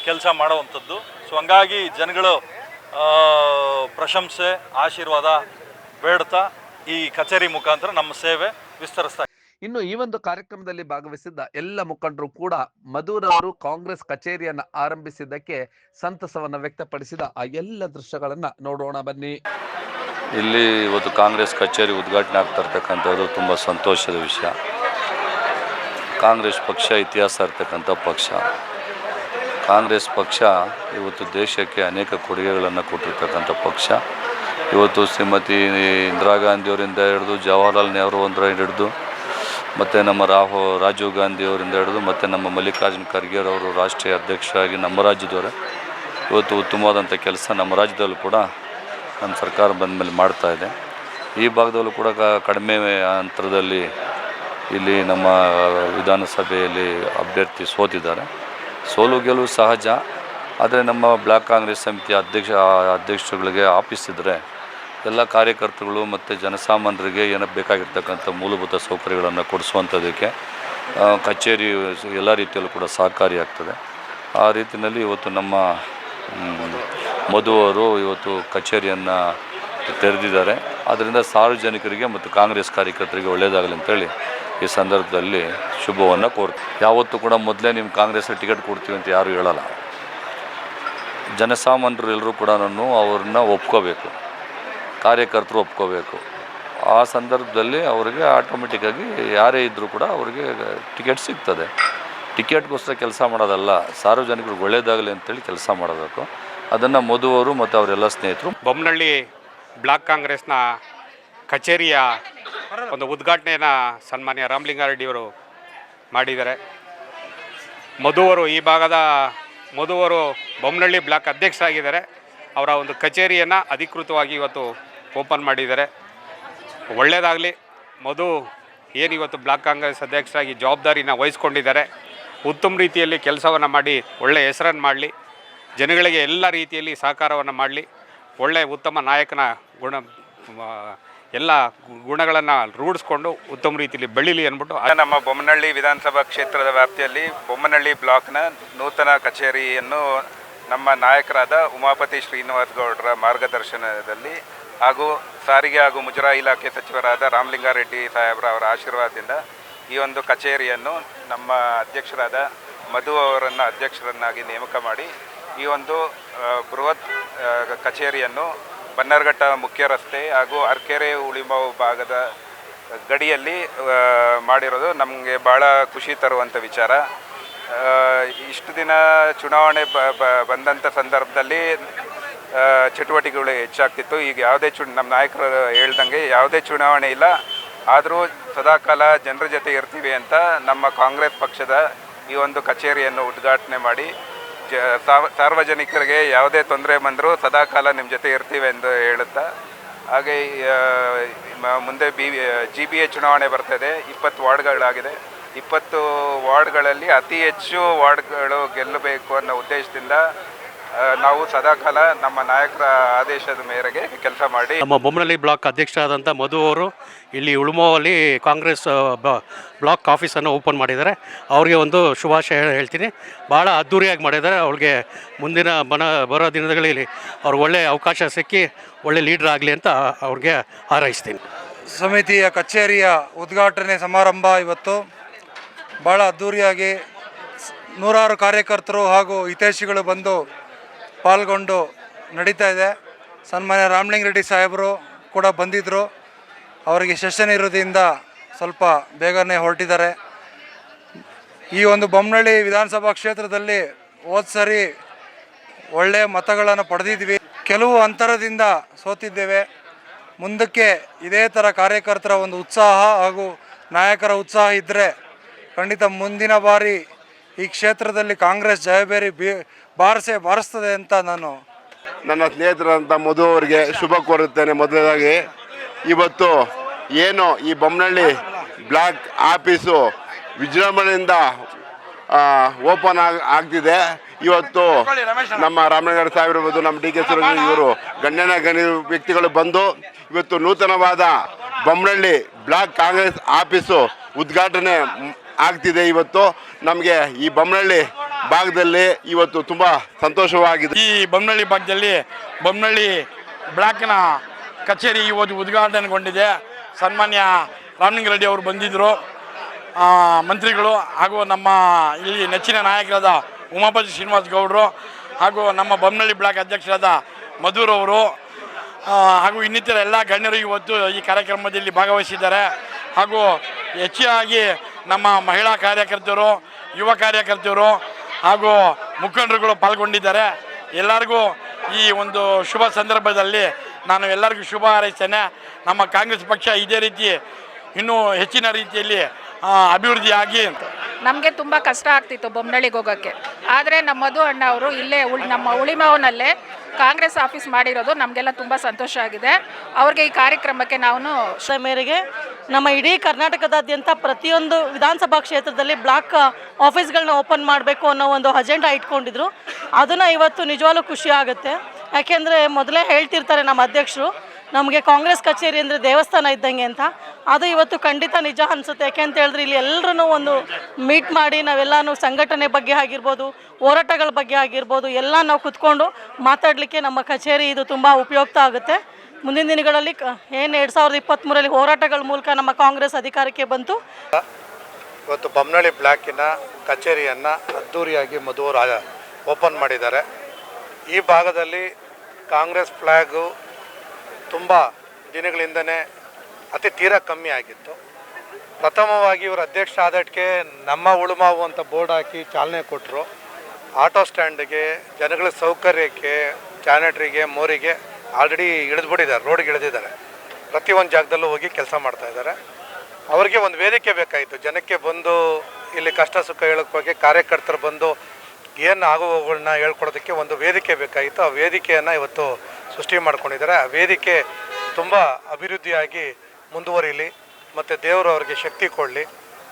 ಕೆಲಸ ಮಾಡೋವಂಥದ್ದು. ಸೊ ಹಂಗಾಗಿ ಜನಗಳು ಪ್ರಶಂಸೆ ಆಶೀರ್ವಾದ ಬೇಡ್ತಾ ಈ ಕಚೇರಿ ಮುಖಾಂತರ ನಮ್ಮ ಸೇವೆ ವಿಸ್ತರಿಸ್ತಾ. ಇನ್ನು ಈ ಒಂದು ಕಾರ್ಯಕ್ರಮದಲ್ಲಿ ಭಾಗವಹಿಸಿದ್ದ ಎಲ್ಲ ಮುಖಂಡರು ಕೂಡ ಮಧುರವರು ಕಾಂಗ್ರೆಸ್ ಕಚೇರಿಯನ್ನ ಆರಂಭಿಸಿದ್ದಕ್ಕೆ ಸಂತಸವನ್ನ ವ್ಯಕ್ತಪಡಿಸಿದ ಆ ಎಲ್ಲ ದೃಶ್ಯಗಳನ್ನ ನೋಡೋಣ ಬನ್ನಿ. ಇಲ್ಲಿ ಇವತ್ತು ಕಾಂಗ್ರೆಸ್ ಕಚೇರಿ ಉದ್ಘಾಟನೆ ಆಗ್ತಾ ಇರ್ತಕ್ಕಂಥದ್ದು ತುಂಬ ಸಂತೋಷದ ವಿಷಯ. ಕಾಂಗ್ರೆಸ್ ಪಕ್ಷ ಇತಿಹಾಸ ಇರ್ತಕ್ಕಂಥ ಪಕ್ಷ. ಕಾಂಗ್ರೆಸ್ ಪಕ್ಷ ಇವತ್ತು ದೇಶಕ್ಕೆ ಅನೇಕ ಕೊಡುಗೆಗಳನ್ನು ಕೊಟ್ಟಿರ್ತಕ್ಕಂಥ ಪಕ್ಷ. ಇವತ್ತು ಶ್ರೀಮತಿ ಇಂದಿರಾ ಗಾಂಧಿಯವರಿಂದ ಹಿಡಿದು ಜವಾಹರ್ಲಾಲ್ ನೆಹರು ಅವರಿಂದ ಹಿಡಿದು ಮತ್ತು ನಮ್ಮ ರಾಜೀವ್ ಗಾಂಧಿಯವರಿಂದ ಹಿಡಿದು ಮತ್ತು ನಮ್ಮ ಮಲ್ಲಿಕಾರ್ಜುನ ಖರ್ಗೆರವರು ರಾಷ್ಟ್ರೀಯ ಅಧ್ಯಕ್ಷರಾಗಿ ನಮ್ಮ ರಾಜ್ಯದವರೇ ಇವತ್ತು ಉತ್ತಮವಾದಂಥ ಕೆಲಸ ನಮ್ಮ ರಾಜ್ಯದಲ್ಲೂ ಕೂಡ ನಮ್ಮ ಸರ್ಕಾರ ಬಂದ ಮೇಲೆ ಮಾಡ್ತಾಯಿದೆ. ಈ ಭಾಗದಲ್ಲೂ ಕೂಡ ಕಡಿಮೆ ಅಂತರದಲ್ಲಿ ಇಲ್ಲಿ ನಮ್ಮ ವಿಧಾನಸಭೆಯಲ್ಲಿ ಅಭ್ಯರ್ಥಿ ಸೋತಿದ್ದಾರೆ. ಸೋಲು ಗೆಲುವು ಸಹಜ. ಆದರೆ ನಮ್ಮ ಬ್ಲಾಕ್ ಕಾಂಗ್ರೆಸ್ ಸಮಿತಿಯ ಅಧ್ಯಕ್ಷರುಗಳಿಗೆ ಆಫೀಸ್ ಇದ್ದರೆ ಎಲ್ಲ ಕಾರ್ಯಕರ್ತರುಗಳು ಮತ್ತು ಜನಸಾಮಾನ್ಯರಿಗೆ ಏನೋ ಬೇಕಾಗಿರ್ತಕ್ಕಂಥ ಮೂಲಭೂತ ಸೌಕರ್ಯಗಳನ್ನು ಕೊಡಿಸುವಂಥದ್ದಕ್ಕೆ ಕಚೇರಿ ಎಲ್ಲ ರೀತಿಯಲ್ಲೂ ಕೂಡ ಸಹಕಾರಿಯಾಗ್ತದೆ. ಆ ರೀತಿಯಲ್ಲಿ ಇವತ್ತು ನಮ್ಮ ಮಧು ಅವರು ಇವತ್ತು ಕಚೇರಿಯನ್ನು ತೆರೆದಿದ್ದಾರೆ. ಅದರಿಂದ ಸಾರ್ವಜನಿಕರಿಗೆ ಮತ್ತು ಕಾಂಗ್ರೆಸ್ ಕಾರ್ಯಕರ್ತರಿಗೆ ಒಳ್ಳೆಯದಾಗಲಿ ಅಂತೇಳಿ ಈ ಸಂದರ್ಭದಲ್ಲಿ ಶುಭವನ್ನು ಕೋರ್ತೀವಿ. ಯಾವತ್ತೂ ಕೂಡ ಮೊದಲೇ ನಿಮ್ಮ ಕಾಂಗ್ರೆಸ್ಗೆ ಟಿಕೆಟ್ ಕೊಡ್ತೀವಿ ಅಂತ ಯಾರೂ ಹೇಳಲ್ಲ. ಜನಸಾಮಾನ್ಯರು ಎಲ್ಲರೂ ಕೂಡ ಅವ್ರನ್ನ ಒಪ್ಕೋಬೇಕು, ಕಾರ್ಯಕರ್ತರು ಒಪ್ಕೋಬೇಕು. ಆ ಸಂದರ್ಭದಲ್ಲಿ ಅವರಿಗೆ ಆಟೋಮೆಟಿಕ್ಕಾಗಿ ಯಾರೇ ಇದ್ದರೂ ಕೂಡ ಅವರಿಗೆ ಟಿಕೆಟ್ ಸಿಗ್ತದೆ. ಟಿಕೆಟ್ಗೋಸ್ಕರ ಕೆಲಸ ಮಾಡೋದಲ್ಲ, ಸಾರ್ವಜನಿಕರಿಗೆ ಒಳ್ಳೆಯದಾಗಲಿ ಅಂತೇಳಿ ಕೆಲಸ ಮಾಡಬೇಕು. ಅದನ್ನು ಮಧು ಅವರು ಮತ್ತು ಅವರೆಲ್ಲ ಸ್ನೇಹಿತರು. ಬೊಮ್ಮನಹಳ್ಳಿ ಬ್ಲಾಕ್ ಕಾಂಗ್ರೆಸ್ನ ಕಚೇರಿಯ ಒಂದು ಉದ್ಘಾಟನೆಯನ್ನು ಸನ್ಮಾನ್ಯ ರಾಮಲಿಂಗಾರೆಡ್ಡಿಯವರು ಮಾಡಿದ್ದಾರೆ. ಮಧುವರು ಈ ಭಾಗದ ಮಧುವರು ಬೊಮ್ಮನಹಳ್ಳಿ ಬ್ಲಾಕ್ ಅಧ್ಯಕ್ಷರಾಗಿದ್ದಾರೆ. ಅವರ ಒಂದು ಕಚೇರಿಯನ್ನು ಅಧಿಕೃತವಾಗಿ ಇವತ್ತು ಓಪನ್ ಮಾಡಿದ್ದಾರೆ. ಒಳ್ಳೆಯದಾಗಲಿ. ಮಧು ಏನಿವತ್ತು ಬ್ಲಾಕ್ ಕಾಂಗ್ರೆಸ್ ಅಧ್ಯಕ್ಷರಾಗಿ ಜವಾಬ್ದಾರಿನ ವಹಿಸ್ಕೊಂಡಿದ್ದಾರೆ. ಉತ್ತಮ ರೀತಿಯಲ್ಲಿ ಕೆಲಸವನ್ನು ಮಾಡಿ ಒಳ್ಳೆಯ ಹೆಸರನ್ನು ಮಾಡಲಿ, ಜನಗಳಿಗೆ ಎಲ್ಲ ರೀತಿಯಲ್ಲಿ ಸಹಕಾರವನ್ನು ಮಾಡಲಿ, ಒಳ್ಳೆಯ ಉತ್ತಮ ನಾಯಕನ ಎಲ್ಲ ಗುಣಗಳನ್ನು ರೂಢಿಸ್ಕೊಂಡು ಉತ್ತಮ ರೀತಿಯಲ್ಲಿ ಬೆಳೀಲಿ ಅಂದ್ಬಿಟ್ಟು ನಮ್ಮ ಬೊಮ್ಮನಹಳ್ಳಿ ವಿಧಾನಸಭಾ ಕ್ಷೇತ್ರದ ವ್ಯಾಪ್ತಿಯಲ್ಲಿ ಬೊಮ್ಮನಹಳ್ಳಿ ಬ್ಲಾಕ್ನ ನೂತನ ಕಚೇರಿಯನ್ನು ನಮ್ಮ ನಾಯಕರಾದ ಉಮಾಪತಿ ಶ್ರೀನಿವಾಸ್ ಗೌಡರ ಮಾರ್ಗದರ್ಶನದಲ್ಲಿ ಹಾಗೂ ಸಾರಿಗೆ ಹಾಗೂ ಮುಜರಾಯಿ ಇಲಾಖೆ ಸಚಿವರಾದ ರಾಮಲಿಂಗಾರೆಡ್ಡಿ ಸಾಹೇಬ್ರ ಅವರ ಆಶೀರ್ವಾದದಿಂದ ಈ ಒಂದು ಕಚೇರಿಯನ್ನು ನಮ್ಮ ಅಧ್ಯಕ್ಷರಾದ ಮಧು ಅವರನ್ನು ಅಧ್ಯಕ್ಷರನ್ನಾಗಿ ನೇಮಕ ಮಾಡಿ ಈ ಒಂದು ಬೃಹತ್ ಕಚೇರಿಯನ್ನು ಬನ್ನರ್ಘಟ್ಟ ಮುಖ್ಯ ರಸ್ತೆ ಹಾಗೂ ಅರ್ಕೆರೆ ಉಳಿಮಾವು ಭಾಗದ ಗಡಿಯಲ್ಲಿ ಮಾಡಿರೋದು ನಮಗೆ ಭಾಳ ಖುಷಿ ತರುವಂಥ ವಿಚಾರ. ಇಷ್ಟು ದಿನ ಚುನಾವಣೆ ಬಂದಂಥ ಸಂದರ್ಭದಲ್ಲಿ ಚಟುವಟಿಕೆಗಳು ಹೆಚ್ಚಾಗ್ತಿತ್ತು. ಈಗ ಯಾವುದೇ ನಮ್ಮ ನಾಯಕರು ಹೇಳ್ದಂಗೆ ಯಾವುದೇ ಚುನಾವಣೆ ಇಲ್ಲ, ಆದರೂ ಸದಾಕಾಲ ಜನರ ಜೊತೆ ಇರ್ತೀವಿ ಅಂತ ನಮ್ಮ ಕಾಂಗ್ರೆಸ್ ಪಕ್ಷದ ಈ ಒಂದು ಕಚೇರಿಯನ್ನು ಉದ್ಘಾಟನೆ ಮಾಡಿ ಸಾರ್ವಜನಿಕರಿಗೆ ಯಾವುದೇ ತೊಂದರೆ ಬಂದರೂ ಸದಾಕಾಲ ನಿಮ್ಮ ಜೊತೆ ಇರ್ತೀವಿ ಎಂದು ಹೇಳುತ್ತಾ, ಹಾಗೆ ಮುಂದೆ GBA ಚುನಾವಣೆ ಬರ್ತದೆ. 20 ವಾರ್ಡ್ಗಳಾಗಿದೆ. 20 ವಾರ್ಡ್ಗಳಲ್ಲಿ ಅತಿ ಹೆಚ್ಚು ವಾರ್ಡ್ಗಳು ಗೆಲ್ಲಬೇಕು ಅನ್ನೋ ಉದ್ದೇಶದಿಂದ ನಾವು ಸದಾಕಾಲ ನಮ್ಮ ನಾಯಕರ ಆದೇಶದ ಮೇರೆಗೆ ಕೆಲಸ ಮಾಡಿ. ನಮ್ಮ ಬೊಮ್ಮನಹಳ್ಳಿ ಬ್ಲಾಕ್ ಅಧ್ಯಕ್ಷರಾದಂಥ ಮಧು ಅವರು ಇಲ್ಲಿ ಉಳುಮೋವಲ್ಲಿ ಕಾಂಗ್ರೆಸ್ ಬ್ಲಾಕ್ ಆಫೀಸನ್ನು ಓಪನ್ ಮಾಡಿದ್ದಾರೆ. ಅವ್ರಿಗೆ ಒಂದು ಶುಭಾಶಯ ಹೇಳ್ತೀನಿ. ಭಾಳ ಅದ್ಧೂರಿಯಾಗಿ ಮಾಡಿದ್ದಾರೆ. ಅವ್ರಿಗೆ ಮುಂದಿನ ಬರೋ ದಿನಗಳಲ್ಲಿ ಅವ್ರಿಗೆ ಒಳ್ಳೆಯ ಅವಕಾಶ ಸಿಕ್ಕಿ ಒಳ್ಳೆ ಲೀಡ್ರ್ ಆಗಲಿ ಅಂತ ಅವ್ರಿಗೆ ಹಾರೈಸ್ತೀನಿ. ಸಮಿತಿಯ ಕಚೇರಿಯ ಉದ್ಘಾಟನೆ ಸಮಾರಂಭ ಇವತ್ತು ಭಾಳ ಅದ್ಧೂರಿಯಾಗಿ ನೂರಾರು ಕಾರ್ಯಕರ್ತರು ಹಾಗೂ ಹಿತೈಷಿಗಳು ಬಂದು ಪಾಲ್ಗೊಂಡು ನಡೀತಾ ಇದೆ. ಸನ್ಮಾನ್ಯ ರಾಮಲಿಂಗ ರೆಡ್ಡಿ ಸಾಹೇಬರು ಕೂಡ ಬಂದಿದ್ದರು. ಅವರಿಗೆ ಸೆಷನ್ ಇರೋದ್ರಿಂದ ಸ್ವಲ್ಪ ಬೇಗನೆ ಹೊರಟಿದ್ದಾರೆ. ಈ ಒಂದು ಬೊಮ್ಮನಹಳ್ಳಿ ವಿಧಾನಸಭಾ ಕ್ಷೇತ್ರದಲ್ಲಿ ಹೋದ ಸರಿ ಒಳ್ಳೆಯ ಮತಗಳನ್ನು ಪಡೆದಿದ್ವಿ. ಕೆಲವು ಅಂತರದಿಂದ ಸೋತಿದ್ದೇವೆ. ಮುಂದಕ್ಕೆ ಇದೇ ಥರ ಕಾರ್ಯಕರ್ತರ ಒಂದು ಉತ್ಸಾಹ ಹಾಗೂ ನಾಯಕರ ಉತ್ಸಾಹ ಇದ್ದರೆ ಖಂಡಿತ ಮುಂದಿನ ಬಾರಿ ಈ ಕ್ಷೇತ್ರದಲ್ಲಿ ಕಾಂಗ್ರೆಸ್ ಜಯಬೇರಿ ಬಾರಿಸ್ತದೆ ಅಂತ ನಾನು ನನ್ನ ಸ್ನೇಹಿತರಂಥ ಮಧು ಅವರಿಗೆ ಶುಭ ಕೋರುತ್ತೇನೆ. ಮೊದಲನೇದಾಗಿ ಇವತ್ತು ಏನು ಈ ಬೊಮ್ಮನಹಳ್ಳಿ ಬ್ಲಾಕ್ ಆಫೀಸು ವಿಜೃಂಭಣೆಯಿಂದ ಓಪನ್ ಆಗ್ತಿದೆ. ಇವತ್ತು ನಮ್ಮ ರಾಮನಗರ ಸಾಹೇಬ್ ಇರ್ಬೋದು, ನಮ್ಮ DK ಸುರೇಶ್ ಇವರು ಗಣ್ಯ ವ್ಯಕ್ತಿಗಳು ಬಂದು ಇವತ್ತು ನೂತನವಾದ ಬೊಮ್ಮನಹಳ್ಳಿ ಬ್ಲಾಕ್ ಕಾಂಗ್ರೆಸ್ ಆಫೀಸು ಉದ್ಘಾಟನೆ ಆಗ್ತಿದೆ. ಇವತ್ತು ನಮಗೆ ಈ ಬೊಮ್ಮನಹಳ್ಳಿ ಭಾಗದಲ್ಲಿ ಇವತ್ತು ತುಂಬ ಸಂತೋಷವಾಗಿದೆ. ಈ ಬೊಮ್ಮನಹಳ್ಳಿ ಭಾಗದಲ್ಲಿ ಬೊಮ್ಮನಹಳ್ಳಿ ಬ್ಲಾಕ್ನ ಕಚೇರಿ ಇವತ್ತು ಉದ್ಘಾಟನೆಗೊಂಡಿದೆ. ಸನ್ಮಾನ್ಯ ರಾಮಲಿಂಗ ರೆಡ್ಡಿ ಅವರು ಬಂದಿದ್ದರು, ಮಂತ್ರಿಗಳು ಹಾಗೂ ನಮ್ಮ ಇಲ್ಲಿ ನೆಚ್ಚಿನ ನಾಯಕರಾದ ಉಮಾಪತಿ ಶ್ರೀನಿವಾಸ್ ಗೌಡರು ಹಾಗೂ ನಮ್ಮ ಬೊಮ್ಮನಹಳ್ಳಿ ಬ್ಲಾಕ್ ಅಧ್ಯಕ್ಷರಾದ ಮಧುರವರು ಹಾಗೂ ಇನ್ನಿತರ ಎಲ್ಲ ಗಣ್ಯರು ಇವತ್ತು ಈ ಕಾರ್ಯಕ್ರಮದಲ್ಲಿ ಭಾಗವಹಿಸಿದ್ದಾರೆ. ಹಾಗೂ ಹೆಚ್ಚಾಗಿ ನಮ್ಮ ಮಹಿಳಾ ಕಾರ್ಯಕರ್ತರು, ಯುವ ಕಾರ್ಯಕರ್ತರು ಹಾಗೂ ಮುಖಂಡರುಗಳು ಪಾಲ್ಗೊಂಡಿದ್ದಾರೆ. ಎಲ್ಲರಿಗೂ ಈ ಒಂದು ಶುಭ ಸಂದರ್ಭದಲ್ಲಿ ನಾನು ಎಲ್ಲರಿಗೂ ಶುಭ ಹಾರೈಸ್ತೇನೆ. ನಮ್ಮ ಕಾಂಗ್ರೆಸ್ ಪಕ್ಷ ಇದೇ ರೀತಿ ಇನ್ನೂ ಹೆಚ್ಚಿನ ರೀತಿಯಲ್ಲಿ ಅಭಿವೃದ್ಧಿಯಾಗಿ. ನಮಗೆ ತುಂಬ ಕಷ್ಟ ಆಗ್ತಿತ್ತು ಬೊಮ್ಮನಹಳ್ಳಿಗೆ ಹೋಗೋಕ್ಕೆ, ಆದರೆ ನಮ್ಮ ಮಧು ಅಣ್ಣ ಅವರು ಇಲ್ಲೇ ನಮ್ಮ ಉಳಿಮಾವನಲ್ಲೇ ಕಾಂಗ್ರೆಸ್ ಆಫೀಸ್ ಮಾಡಿರೋದು ನಮಗೆಲ್ಲ ತುಂಬ ಸಂತೋಷ ಆಗಿದೆ. ಅವ್ರಿಗೆ ಈ ಕಾರ್ಯಕ್ರಮಕ್ಕೆ ನಾವು ಮೇರೆಗೆ ನಮ್ಮ ಇಡೀ ಕರ್ನಾಟಕದಾದ್ಯಂತ ಪ್ರತಿಯೊಂದು ವಿಧಾನಸಭಾ ಕ್ಷೇತ್ರದಲ್ಲಿ ಬ್ಲಾಕ್ ಆಫೀಸ್ಗಳನ್ನ ಓಪನ್ ಮಾಡಬೇಕು ಅನ್ನೋ ಒಂದು ಅಜೆಂಡಾ ಇಟ್ಕೊಂಡಿದ್ರು. ಅದನ್ನು ಇವತ್ತು ನಿಜವಾಗ್ಲೂ ಖುಷಿ ಆಗುತ್ತೆ. ಯಾಕೆಂದರೆ ಮೊದಲೇ ಹೇಳ್ತಿರ್ತಾರೆ ನಮ್ಮ ಅಧ್ಯಕ್ಷರು, ನಮಗೆ ಕಾಂಗ್ರೆಸ್ ಕಚೇರಿ ಅಂದರೆ ದೇವಸ್ಥಾನ ಇದ್ದಂಗೆ ಅಂತ. ಅದು ಇವತ್ತು ಖಂಡಿತ ನಿಜ ಅನಿಸುತ್ತೆ. ಯಾಕೆ ಅಂತ ಹೇಳಿದ್ರೆ ಇಲ್ಲಿ ಎಲ್ಲರೂ ಒಂದು ಮೀಟ್ ಮಾಡಿ ನಾವೆಲ್ಲನೂ ಸಂಘಟನೆ ಬಗ್ಗೆ ಆಗಿರ್ಬೋದು, ಹೋರಾಟಗಳ ಬಗ್ಗೆ ಆಗಿರ್ಬೋದು, ಎಲ್ಲ ನಾವು ಕುತ್ಕೊಂಡು ಮಾತಾಡಲಿಕ್ಕೆ ನಮ್ಮ ಕಚೇರಿ ಇದು ತುಂಬ ಉಪಯುಕ್ತ ಆಗುತ್ತೆ. ಮುಂದಿನ ದಿನಗಳಲ್ಲಿ ಏನು 2023ರಲ್ಲಿ ಹೋರಾಟಗಳ ಮೂಲಕ ನಮ್ಮ ಕಾಂಗ್ರೆಸ್ ಅಧಿಕಾರಕ್ಕೆ ಬಂತು. ಇವತ್ತು ಬೊಮ್ಮನಹಳ್ಳಿ ಬ್ಲಾಕಿನ ಕಚೇರಿಯನ್ನು ಅದ್ಧೂರಿಯಾಗಿ ಮಧು ಅವರು ಓಪನ್ ಮಾಡಿದ್ದಾರೆ. ಈ ಭಾಗದಲ್ಲಿ ಕಾಂಗ್ರೆಸ್ ಫ್ಲ್ಯಾಗು ತುಂಬ ದಿನಗಳಿಂದನೇ ಅತಿ ತೀರಾ ಕಮ್ಮಿ ಆಗಿತ್ತು. ಪ್ರಥಮವಾಗಿ ಇವರು ಅಧ್ಯಕ್ಷ ಆದಕ್ಕೆ ನಮ್ಮ ಉಳುಮಾವು ಅಂತ ಬೋರ್ಡ್ ಹಾಕಿ ಚಾಲನೆ ಕೊಟ್ಟರು. ಆಟೋ ಸ್ಟ್ಯಾಂಡಿಗೆ, ಜನಗಳ ಸೌಕರ್ಯಕ್ಕೆ, ಜಾನೆಟ್ರಿಗೆ, ಮೋರಿಗೆ ಆಲ್ರೆಡಿ ಇಳಿದ್ಬಿಟ್ಟಿದ್ದಾರೆ, ರೋಡ್ಗೆ ಇಳಿದಿದ್ದಾರೆ. ಪ್ರತಿಯೊಂದು ಜಾಗದಲ್ಲೂ ಹೋಗಿ ಕೆಲಸ ಮಾಡ್ತಾಯಿದ್ದಾರೆ. ಅವರಿಗೆ ಒಂದು ವೇದಿಕೆ ಬೇಕಾಯಿತು. ಜನಕ್ಕೆ ಬಂದು ಇಲ್ಲಿ ಕಷ್ಟ ಸುಖ ಹೇಳೋಕ್ಕೆ ಕಾರ್ಯಕರ್ತರು ಬಂದು ಏನು ಆಗುವಗಳನ್ನ ಹೇಳ್ಕೊಡೋದಕ್ಕೆ ಒಂದು ವೇದಿಕೆ ಬೇಕಾಯಿತು. ಆ ವೇದಿಕೆಯನ್ನು ಇವತ್ತು ಸೃಷ್ಟಿ ಮಾಡ್ಕೊಂಡಿದ್ದಾರೆ. ಆ ವೇದಿಕೆ ತುಂಬ ಅಭಿವೃದ್ಧಿಯಾಗಿ ಮುಂದುವರಿಲಿ ಮತ್ತು ದೇವರು ಅವರಿಗೆ ಶಕ್ತಿ ಕೊಡಲಿ.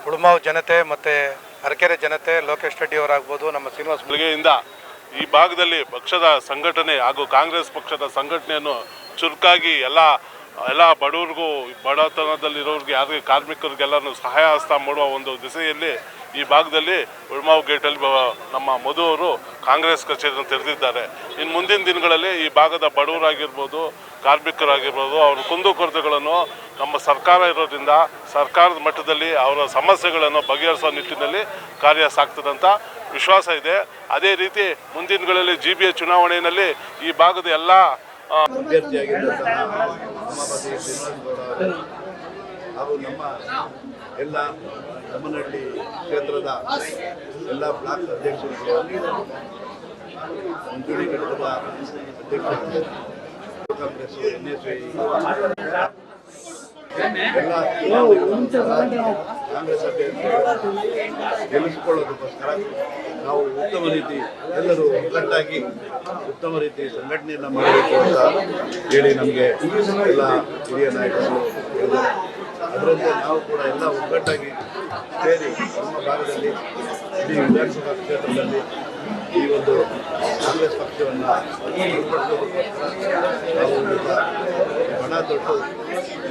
ಉಳುಮಾವು ಜನತೆ ಮತ್ತು ಅರಕೆರೆ ಜನತೆ, ಲೋಕೇಶ್ ರೆಡ್ಡಿ ಅವರಾಗ್ಬೋದು, ನಮ್ಮ ಶ್ರೀನಿವಾಸ್ ಬೆಳಗ್ಗೆಯಿಂದ ಈ ಭಾಗದಲ್ಲಿ ಪಕ್ಷದ ಸಂಘಟನೆ ಹಾಗೂ ಕಾಂಗ್ರೆಸ್ ಪಕ್ಷದ ಸಂಘಟನೆಯನ್ನು ಚುರುಕಾಗಿ ಎಲ್ಲ ಬಡವರಿಗೂ, ಬಡತನದಲ್ಲಿರೋರಿಗೆ, ಯಾರಿಗೆ ಕಾರ್ಮಿಕರಿಗೆಲ್ಲರೂ ಸಹಾಯ ಹಸ್ತ ಮಾಡುವ ಒಂದು ದಿಸೆಯಲ್ಲಿ ಈ ಭಾಗದಲ್ಲಿ ಉಳ್ಮಾವು ಗೇಟಲ್ಲಿ ನಮ್ಮ ಮಧು ಅವರು ಕಾಂಗ್ರೆಸ್ ಕಚೇರಿಯನ್ನು ತೆರೆದಿದ್ದಾರೆ. ಇನ್ನು ಮುಂದಿನ ದಿನಗಳಲ್ಲಿ ಈ ಭಾಗದ ಬಡವರಾಗಿರ್ಬೋದು, ಕಾರ್ಮಿಕರಾಗಿರ್ಬೋದು, ಅವ್ರ ಕುಂದುಕೊರತೆಗಳನ್ನು ನಮ್ಮ ಸರ್ಕಾರ ಇರೋದ್ರಿಂದ ಸರ್ಕಾರದ ಮಟ್ಟದಲ್ಲಿ ಅವರ ಸಮಸ್ಯೆಗಳನ್ನು ಬಗೆಹರಿಸುವ ನಿಟ್ಟಿನಲ್ಲಿ ಕಾರ್ಯ ಸಾಗ್ತದಂತ ವಿಶ್ವಾಸ ಇದೆ. ಅದೇ ರೀತಿ ಮುಂದಿನ ದಿನಗಳಲ್ಲಿ GBA ಚುನಾವಣೆಯಲ್ಲಿ ಈ ಭಾಗದ ಎಲ್ಲ ಅಭ್ಯರ್ಥಿಯಾಗಿದ್ದಂತಹ ಉಮಾಪತಿ ಶ್ರೀನಿವಾಸ್ ಗೌಡ ಹಾಗೂ ನಮ್ಮ ಎಲ್ಲ ಬೊಮ್ಮನಹಳ್ಳಿ ಕ್ಷೇತ್ರದ ಎಲ್ಲ ಬ್ಲಾಕ್ ಅಧ್ಯಕ್ಷರಿಗೆ ಮುಂಚೂಣಿ ಘಟಕದ ಅಧ್ಯಕ್ಷರು, ಕಾಂಗ್ರೆಸ್, NSY ಎಲ್ಲ ಕಾಂಗ್ರೆಸ್ ಅಭ್ಯರ್ಥಿಗಳನ್ನು ಗೆಲ್ಲಿಸಿಕೊಳ್ಳೋದಕ್ಕೋಸ್ಕರ ನಾವು ಉತ್ತಮ ರೀತಿ ಎಲ್ಲರೂ ಒಗ್ಗಟ್ಟಾಗಿ ಉತ್ತಮ ರೀತಿ ಸಂಘಟನೆಯನ್ನು ಮಾಡಬೇಕು ಅಂತ ಹೇಳಿ ನಮಗೆ ಎಲ್ಲ ಹಿರಿಯ ನಾಯಕರು ಹೇಳಿದ್ದಾರೆ. ಅದರಂತೆ ನಾವು ಕೂಡ ಎಲ್ಲ ಒಗ್ಗಟ್ಟಾಗಿ ಸೇರಿ ನಮ್ಮ ಭಾಗದಲ್ಲಿ ಇಡೀ ವಿಧಾನಸಭಾ ಕ್ಷೇತ್ರದಲ್ಲಿ ಈ ಒಂದು ಕಾಂಗ್ರೆಸ್ ಪಕ್ಷವನ್ನು ನಾವು ಬಣ ತೊಟ್ಟು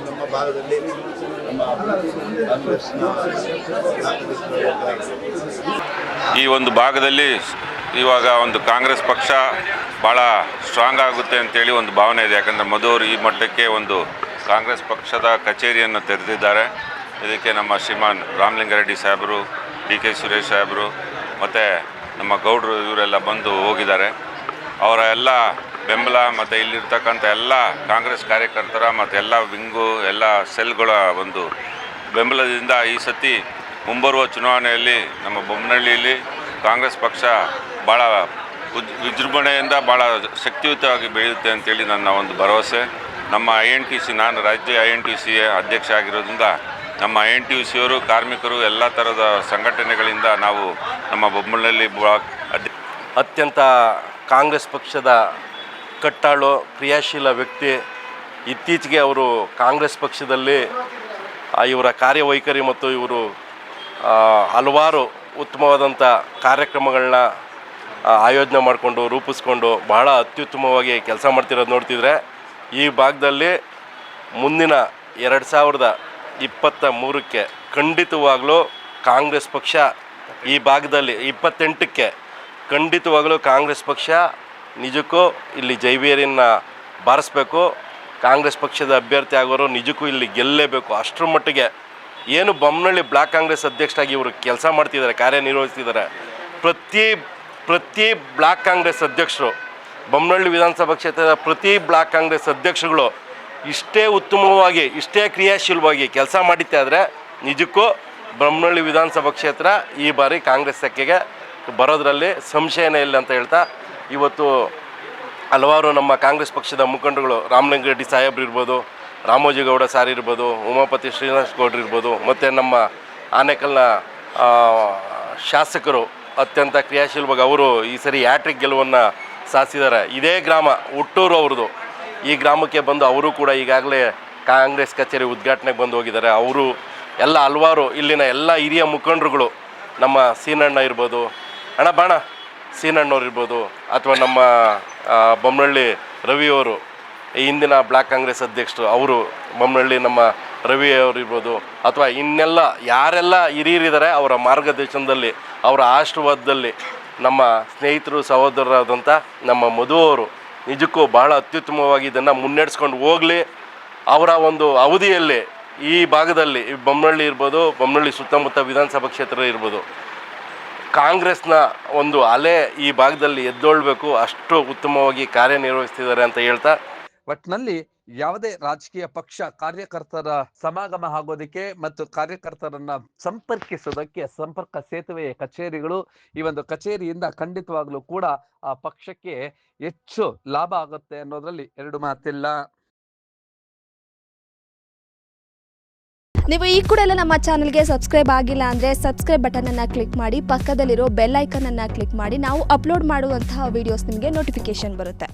ನಮ್ಮ ಭಾಗದಲ್ಲಿ ನಮ್ಮ ಕಾಂಗ್ರೆಸ್ನ ಈ ಒಂದು ಭಾಗದಲ್ಲಿ ಇವಾಗ ಒಂದು ಕಾಂಗ್ರೆಸ್ ಪಕ್ಷ ಭಾಳ ಸ್ಟ್ರಾಂಗ್ ಆಗುತ್ತೆ ಅಂತೇಳಿ ಒಂದು ಭಾವನೆ ಇದೆ. ಯಾಕಂದರೆ ಮಧು ಅವರು ಈ ಮಟ್ಟಕ್ಕೆ ಒಂದು ಕಾಂಗ್ರೆಸ್ ಪಕ್ಷದ ಕಚೇರಿಯನ್ನು ತೆರೆದಿದ್ದಾರೆ. ಇದಕ್ಕೆ ನಮ್ಮ ಶ್ರೀಮಾನ್ ರಾಮಲಿಂಗಾರೆಡ್ಡಿ ಸಾಹೇಬರು, DK ಸುರೇಶ್ ಸಾಹೇಬರು ಮತ್ತು ನಮ್ಮ ಗೌಡರು ಇವರೆಲ್ಲ ಬಂದು ಹೋಗಿದ್ದಾರೆ. ಅವರ ಎಲ್ಲ ಬೆಂಬಲ ಮತ್ತು ಇಲ್ಲಿರ್ತಕ್ಕಂಥ ಎಲ್ಲ ಕಾಂಗ್ರೆಸ್ ಕಾರ್ಯಕರ್ತರ ಮತ್ತು ಎಲ್ಲ ವಿಂಗು ಎಲ್ಲ ಸೆಲ್ಗಳ ಒಂದು ಬೆಂಬಲದಿಂದ ಈ ಸತಿ ಮುಂಬರುವ ಚುನಾವಣೆಯಲ್ಲಿ ನಮ್ಮ ಬೊಮ್ಮನಹಳ್ಳಿಯಲ್ಲಿ ಕಾಂಗ್ರೆಸ್ ಪಕ್ಷ ಭಾಳ ವಿಜೃಂಭಣೆಯಿಂದ ಭಾಳ ಶಕ್ತಿಯುತವಾಗಿ ಬೆಳೆಯುತ್ತೆ ಅಂತೇಳಿ ನನ್ನ ಒಂದು ಭರವಸೆ. ನಮ್ಮ INTC, ನಾನು ರಾಜ್ಯ INTC ಅಧ್ಯಕ್ಷ ಆಗಿರೋದ್ರಿಂದ ನಮ್ಮ INTCಯವರು, ಕಾರ್ಮಿಕರು, ಎಲ್ಲ ಥರದ ಸಂಘಟನೆಗಳಿಂದ ನಾವು ನಮ್ಮ ಬೊಮ್ಮನಹಳ್ಳಿ ಬ್ಲಾಕ್ ಅತ್ಯಂತ ಕಾಂಗ್ರೆಸ್ ಪಕ್ಷದ ಕಟ್ಟಾಳು ಕ್ರಿಯಾಶೀಲ ವ್ಯಕ್ತಿ. ಇತ್ತೀಚೆಗೆ ಅವರು ಕಾಂಗ್ರೆಸ್ ಪಕ್ಷದಲ್ಲಿ ಇವರ ಕಾರ್ಯವೈಖರಿ ಮತ್ತು ಇವರು ಹಲವಾರು ಉತ್ತಮವಾದಂಥ ಕಾರ್ಯಕ್ರಮಗಳನ್ನ ಆಯೋಜನೆ ಮಾಡಿಕೊಂಡು ರೂಪಿಸ್ಕೊಂಡು ಬಹಳ ಅತ್ಯುತ್ತಮವಾಗಿ ಕೆಲಸ ಮಾಡ್ತಿರೋದು ನೋಡ್ತಿದ್ರೆ ಈ ಭಾಗದಲ್ಲಿ ಮುಂದಿನ 2023ಕ್ಕೆ ಖಂಡಿತವಾಗಲೂ ಕಾಂಗ್ರೆಸ್ ಪಕ್ಷ ಈ ಭಾಗದಲ್ಲಿ 28ಕ್ಕೆ ಖಂಡಿತವಾಗಲೂ ಕಾಂಗ್ರೆಸ್ ಪಕ್ಷ ನಿಜಕ್ಕೂ ಇಲ್ಲಿ ಜೈವೇರಿಯನ್ನು ಬಾರಿಸ್ಬೇಕು. ಕಾಂಗ್ರೆಸ್ ಪಕ್ಷದ ಅಭ್ಯರ್ಥಿ ಆಗೋರು ನಿಜಕ್ಕೂ ಇಲ್ಲಿ ಗೆಲ್ಲಲೇಬೇಕು. ಅಷ್ಟರ ಮಟ್ಟಿಗೆ ಏನು ಬೊಮ್ಮನಹಳ್ಳಿ ಬ್ಲಾಕ್ ಕಾಂಗ್ರೆಸ್ ಅಧ್ಯಕ್ಷರಾಗಿ ಇವರು ಕೆಲಸ ಮಾಡ್ತಿದ್ದಾರೆ, ಕಾರ್ಯನಿರ್ವಹಿಸ್ತಿದ್ದಾರೆ. ಪ್ರತಿ ಬ್ಲಾಕ್ ಕಾಂಗ್ರೆಸ್ ಅಧ್ಯಕ್ಷರು, ಬೊಮ್ಮನಹಳ್ಳಿ ವಿಧಾನಸಭಾ ಕ್ಷೇತ್ರದ ಪ್ರತಿ ಬ್ಲಾಕ್ ಕಾಂಗ್ರೆಸ್ ಅಧ್ಯಕ್ಷರುಗಳು ಇಷ್ಟೇ ಉತ್ತಮವಾಗಿ, ಇಷ್ಟೇ ಕ್ರಿಯಾಶೀಲವಾಗಿ ಕೆಲಸ ಮಾಡಿದ್ದೆ ಆದರೆ ನಿಜಕ್ಕೂ ಬೊಮ್ಮನಹಳ್ಳಿ ವಿಧಾನಸಭಾ ಕ್ಷೇತ್ರ ಈ ಬಾರಿ ಕಾಂಗ್ರೆಸ್ ತೆಕ್ಕೆಗೆ ಬರೋದರಲ್ಲಿ ಸಂಶಯನೇ ಇಲ್ಲ ಅಂತ ಹೇಳ್ತಾ, ಇವತ್ತು ಹಲವಾರು ನಮ್ಮ ಕಾಂಗ್ರೆಸ್ ಪಕ್ಷದ ಮುಖಂಡರುಗಳು, ರಾಮಲಿಂಗಾರೆಡ್ಡಿ ಸಾಹೇಬ್ರು ಇರ್ಬೋದು, ರಾಮೋಜಿಗೌಡ ಸಾರ್ ಇರ್ಬೋದು, ಉಮಾಪತಿ ಶ್ರೀನಿವಾಸ್ ಗೌಡ್ರು ಇರ್ಬೋದು, ಮತ್ತು ನಮ್ಮ ಆನೇಕಲ್ನ ಶಾಸಕರು ಅತ್ಯಂತ ಕ್ರಿಯಾಶೀಲವಾಗಿ ಅವರು ಈ ಸರಿ ಹ್ಯಾಟ್ರಿಕ್ ಗೆಲುವನ್ನು ಸಾಧಿಸಿದ್ದಾರೆ. ಇದೇ ಗ್ರಾಮ ಹುಟ್ಟೂರು ಅವ್ರದ್ದು. ಈ ಗ್ರಾಮಕ್ಕೆ ಬಂದು ಅವರು ಕೂಡ ಈಗಾಗಲೇ ಕಾಂಗ್ರೆಸ್ ಕಚೇರಿ ಉದ್ಘಾಟನೆಗೆ ಬಂದು ಹೋಗಿದ್ದಾರೆ. ಅವರು ಎಲ್ಲ ಹಲವಾರು ಇಲ್ಲಿನ ಎಲ್ಲ ಹಿರಿಯ ಮುಖಂಡರುಗಳು, ನಮ್ಮ ಸೀನಣ್ಣ ಇರ್ಬೋದು, ಅಣ್ಣ ಬಾಣ ಸೀನಣ್ಣವ್ರು ಇರ್ಬೋದು, ಅಥವಾ ನಮ್ಮ ಬೊಮ್ಮನಹಳ್ಳಿ ರವಿಯವರು ಹಿಂದಿನ ಬ್ಲಾಕ್ ಕಾಂಗ್ರೆಸ್ ಅಧ್ಯಕ್ಷರು, ಅವರು ಬೊಮ್ಮನಹಳ್ಳಿ ನಮ್ಮ ರವಿಯವರು ಇರ್ಬೋದು, ಅಥವಾ ಇನ್ನೆಲ್ಲ ಯಾರೆಲ್ಲ ಹಿರಿಯರಿದ್ದಾರೆ ಅವರ ಮಾರ್ಗದರ್ಶನದಲ್ಲಿ, ಅವರ ಆಶೀರ್ವಾದದಲ್ಲಿ ನಮ್ಮ ಸ್ನೇಹಿತರು, ಸಹೋದರರಾದಂಥ ನಮ್ಮ ಮಧು ಅವರು ನಿಜಕ್ಕೂ ಬಹಳ ಅತ್ಯುತ್ತಮವಾಗಿ ಇದನ್ನು ಮುನ್ನಡೆಸ್ಕೊಂಡು ಹೋಗಲಿ. ಅವರ ಒಂದು ಅವಧಿಯಲ್ಲಿ ಈ ಭಾಗದಲ್ಲಿ ಬೊಮ್ಮನಹಳ್ಳಿ ಇರ್ಬೋದು, ಬೊಮ್ಮನಹಳ್ಳಿ ಸುತ್ತಮುತ್ತ ವಿಧಾನಸಭಾ ಕ್ಷೇತ್ರ ಇರ್ಬೋದು, ಕಾಂಗ್ರೆಸ್ನ ಒಂದು ಅಲೆ ಈ ಭಾಗದಲ್ಲಿ ಎದ್ದೊಳ್ಬೇಕು, ಅಷ್ಟು ಉತ್ತಮವಾಗಿ ಕಾರ್ಯನಿರ್ವಹಿಸ್ತಿದ್ದಾರೆ ಅಂತ ಹೇಳ್ತಾ, ಒಟ್ಟಿನಲ್ಲಿ ಯಾವುದೇ ರಾಜಕೀಯ ಪಕ್ಷ ಕಾರ್ಯಕರ್ತರ ಸಮಾಗಮ ಆಗೋದಕ್ಕೆ ಮತ್ತು ಕಾರ್ಯಕರ್ತರನ್ನ ಸಂಪರ್ಕಿಸೋದಕ್ಕೆ ಸಂಪರ್ಕ ಸೇತುವೆ ಕಚೇರಿಗಳು, ಈ ಒಂದು ಕಚೇರಿಯಿಂದ ಖಂಡಿತವಾಗ್ಲೂ ಕೂಡ ಆ ಪಕ್ಷಕ್ಕೆ ಹೆಚ್ಚು ಲಾಭ ಆಗುತ್ತೆ ಅನ್ನೋದ್ರಲ್ಲಿ ಎರಡು ಮಾತಿಲ್ಲ. ನೀವು ಈ ಕೂಡ ಎಲ್ಲ ನಮ್ಮ ಚಾನಲ್ಗೆ ಸಬ್ಸ್ಕ್ರೈಬ್ ಆಗಿಲ್ಲ ಅಂದರೆ ಸಬ್ಸ್ಕ್ರೈಬ್ ಬಟನನ್ನು ಕ್ಲಿಕ್ ಮಾಡಿ, ಪಕ್ಕದಲ್ಲಿರೋ ಬೆಲ್ ಐಕನನ್ನು ಕ್ಲಿಕ್ ಮಾಡಿ. ನಾವು ಅಪ್ಲೋಡ್ ಮಾಡುವಂತಹ ವಿಡಿಯೋಸ್ ನಿಮಗೆ ನೋಟಿಫಿಕೇಶನ್ ಬರುತ್ತೆ.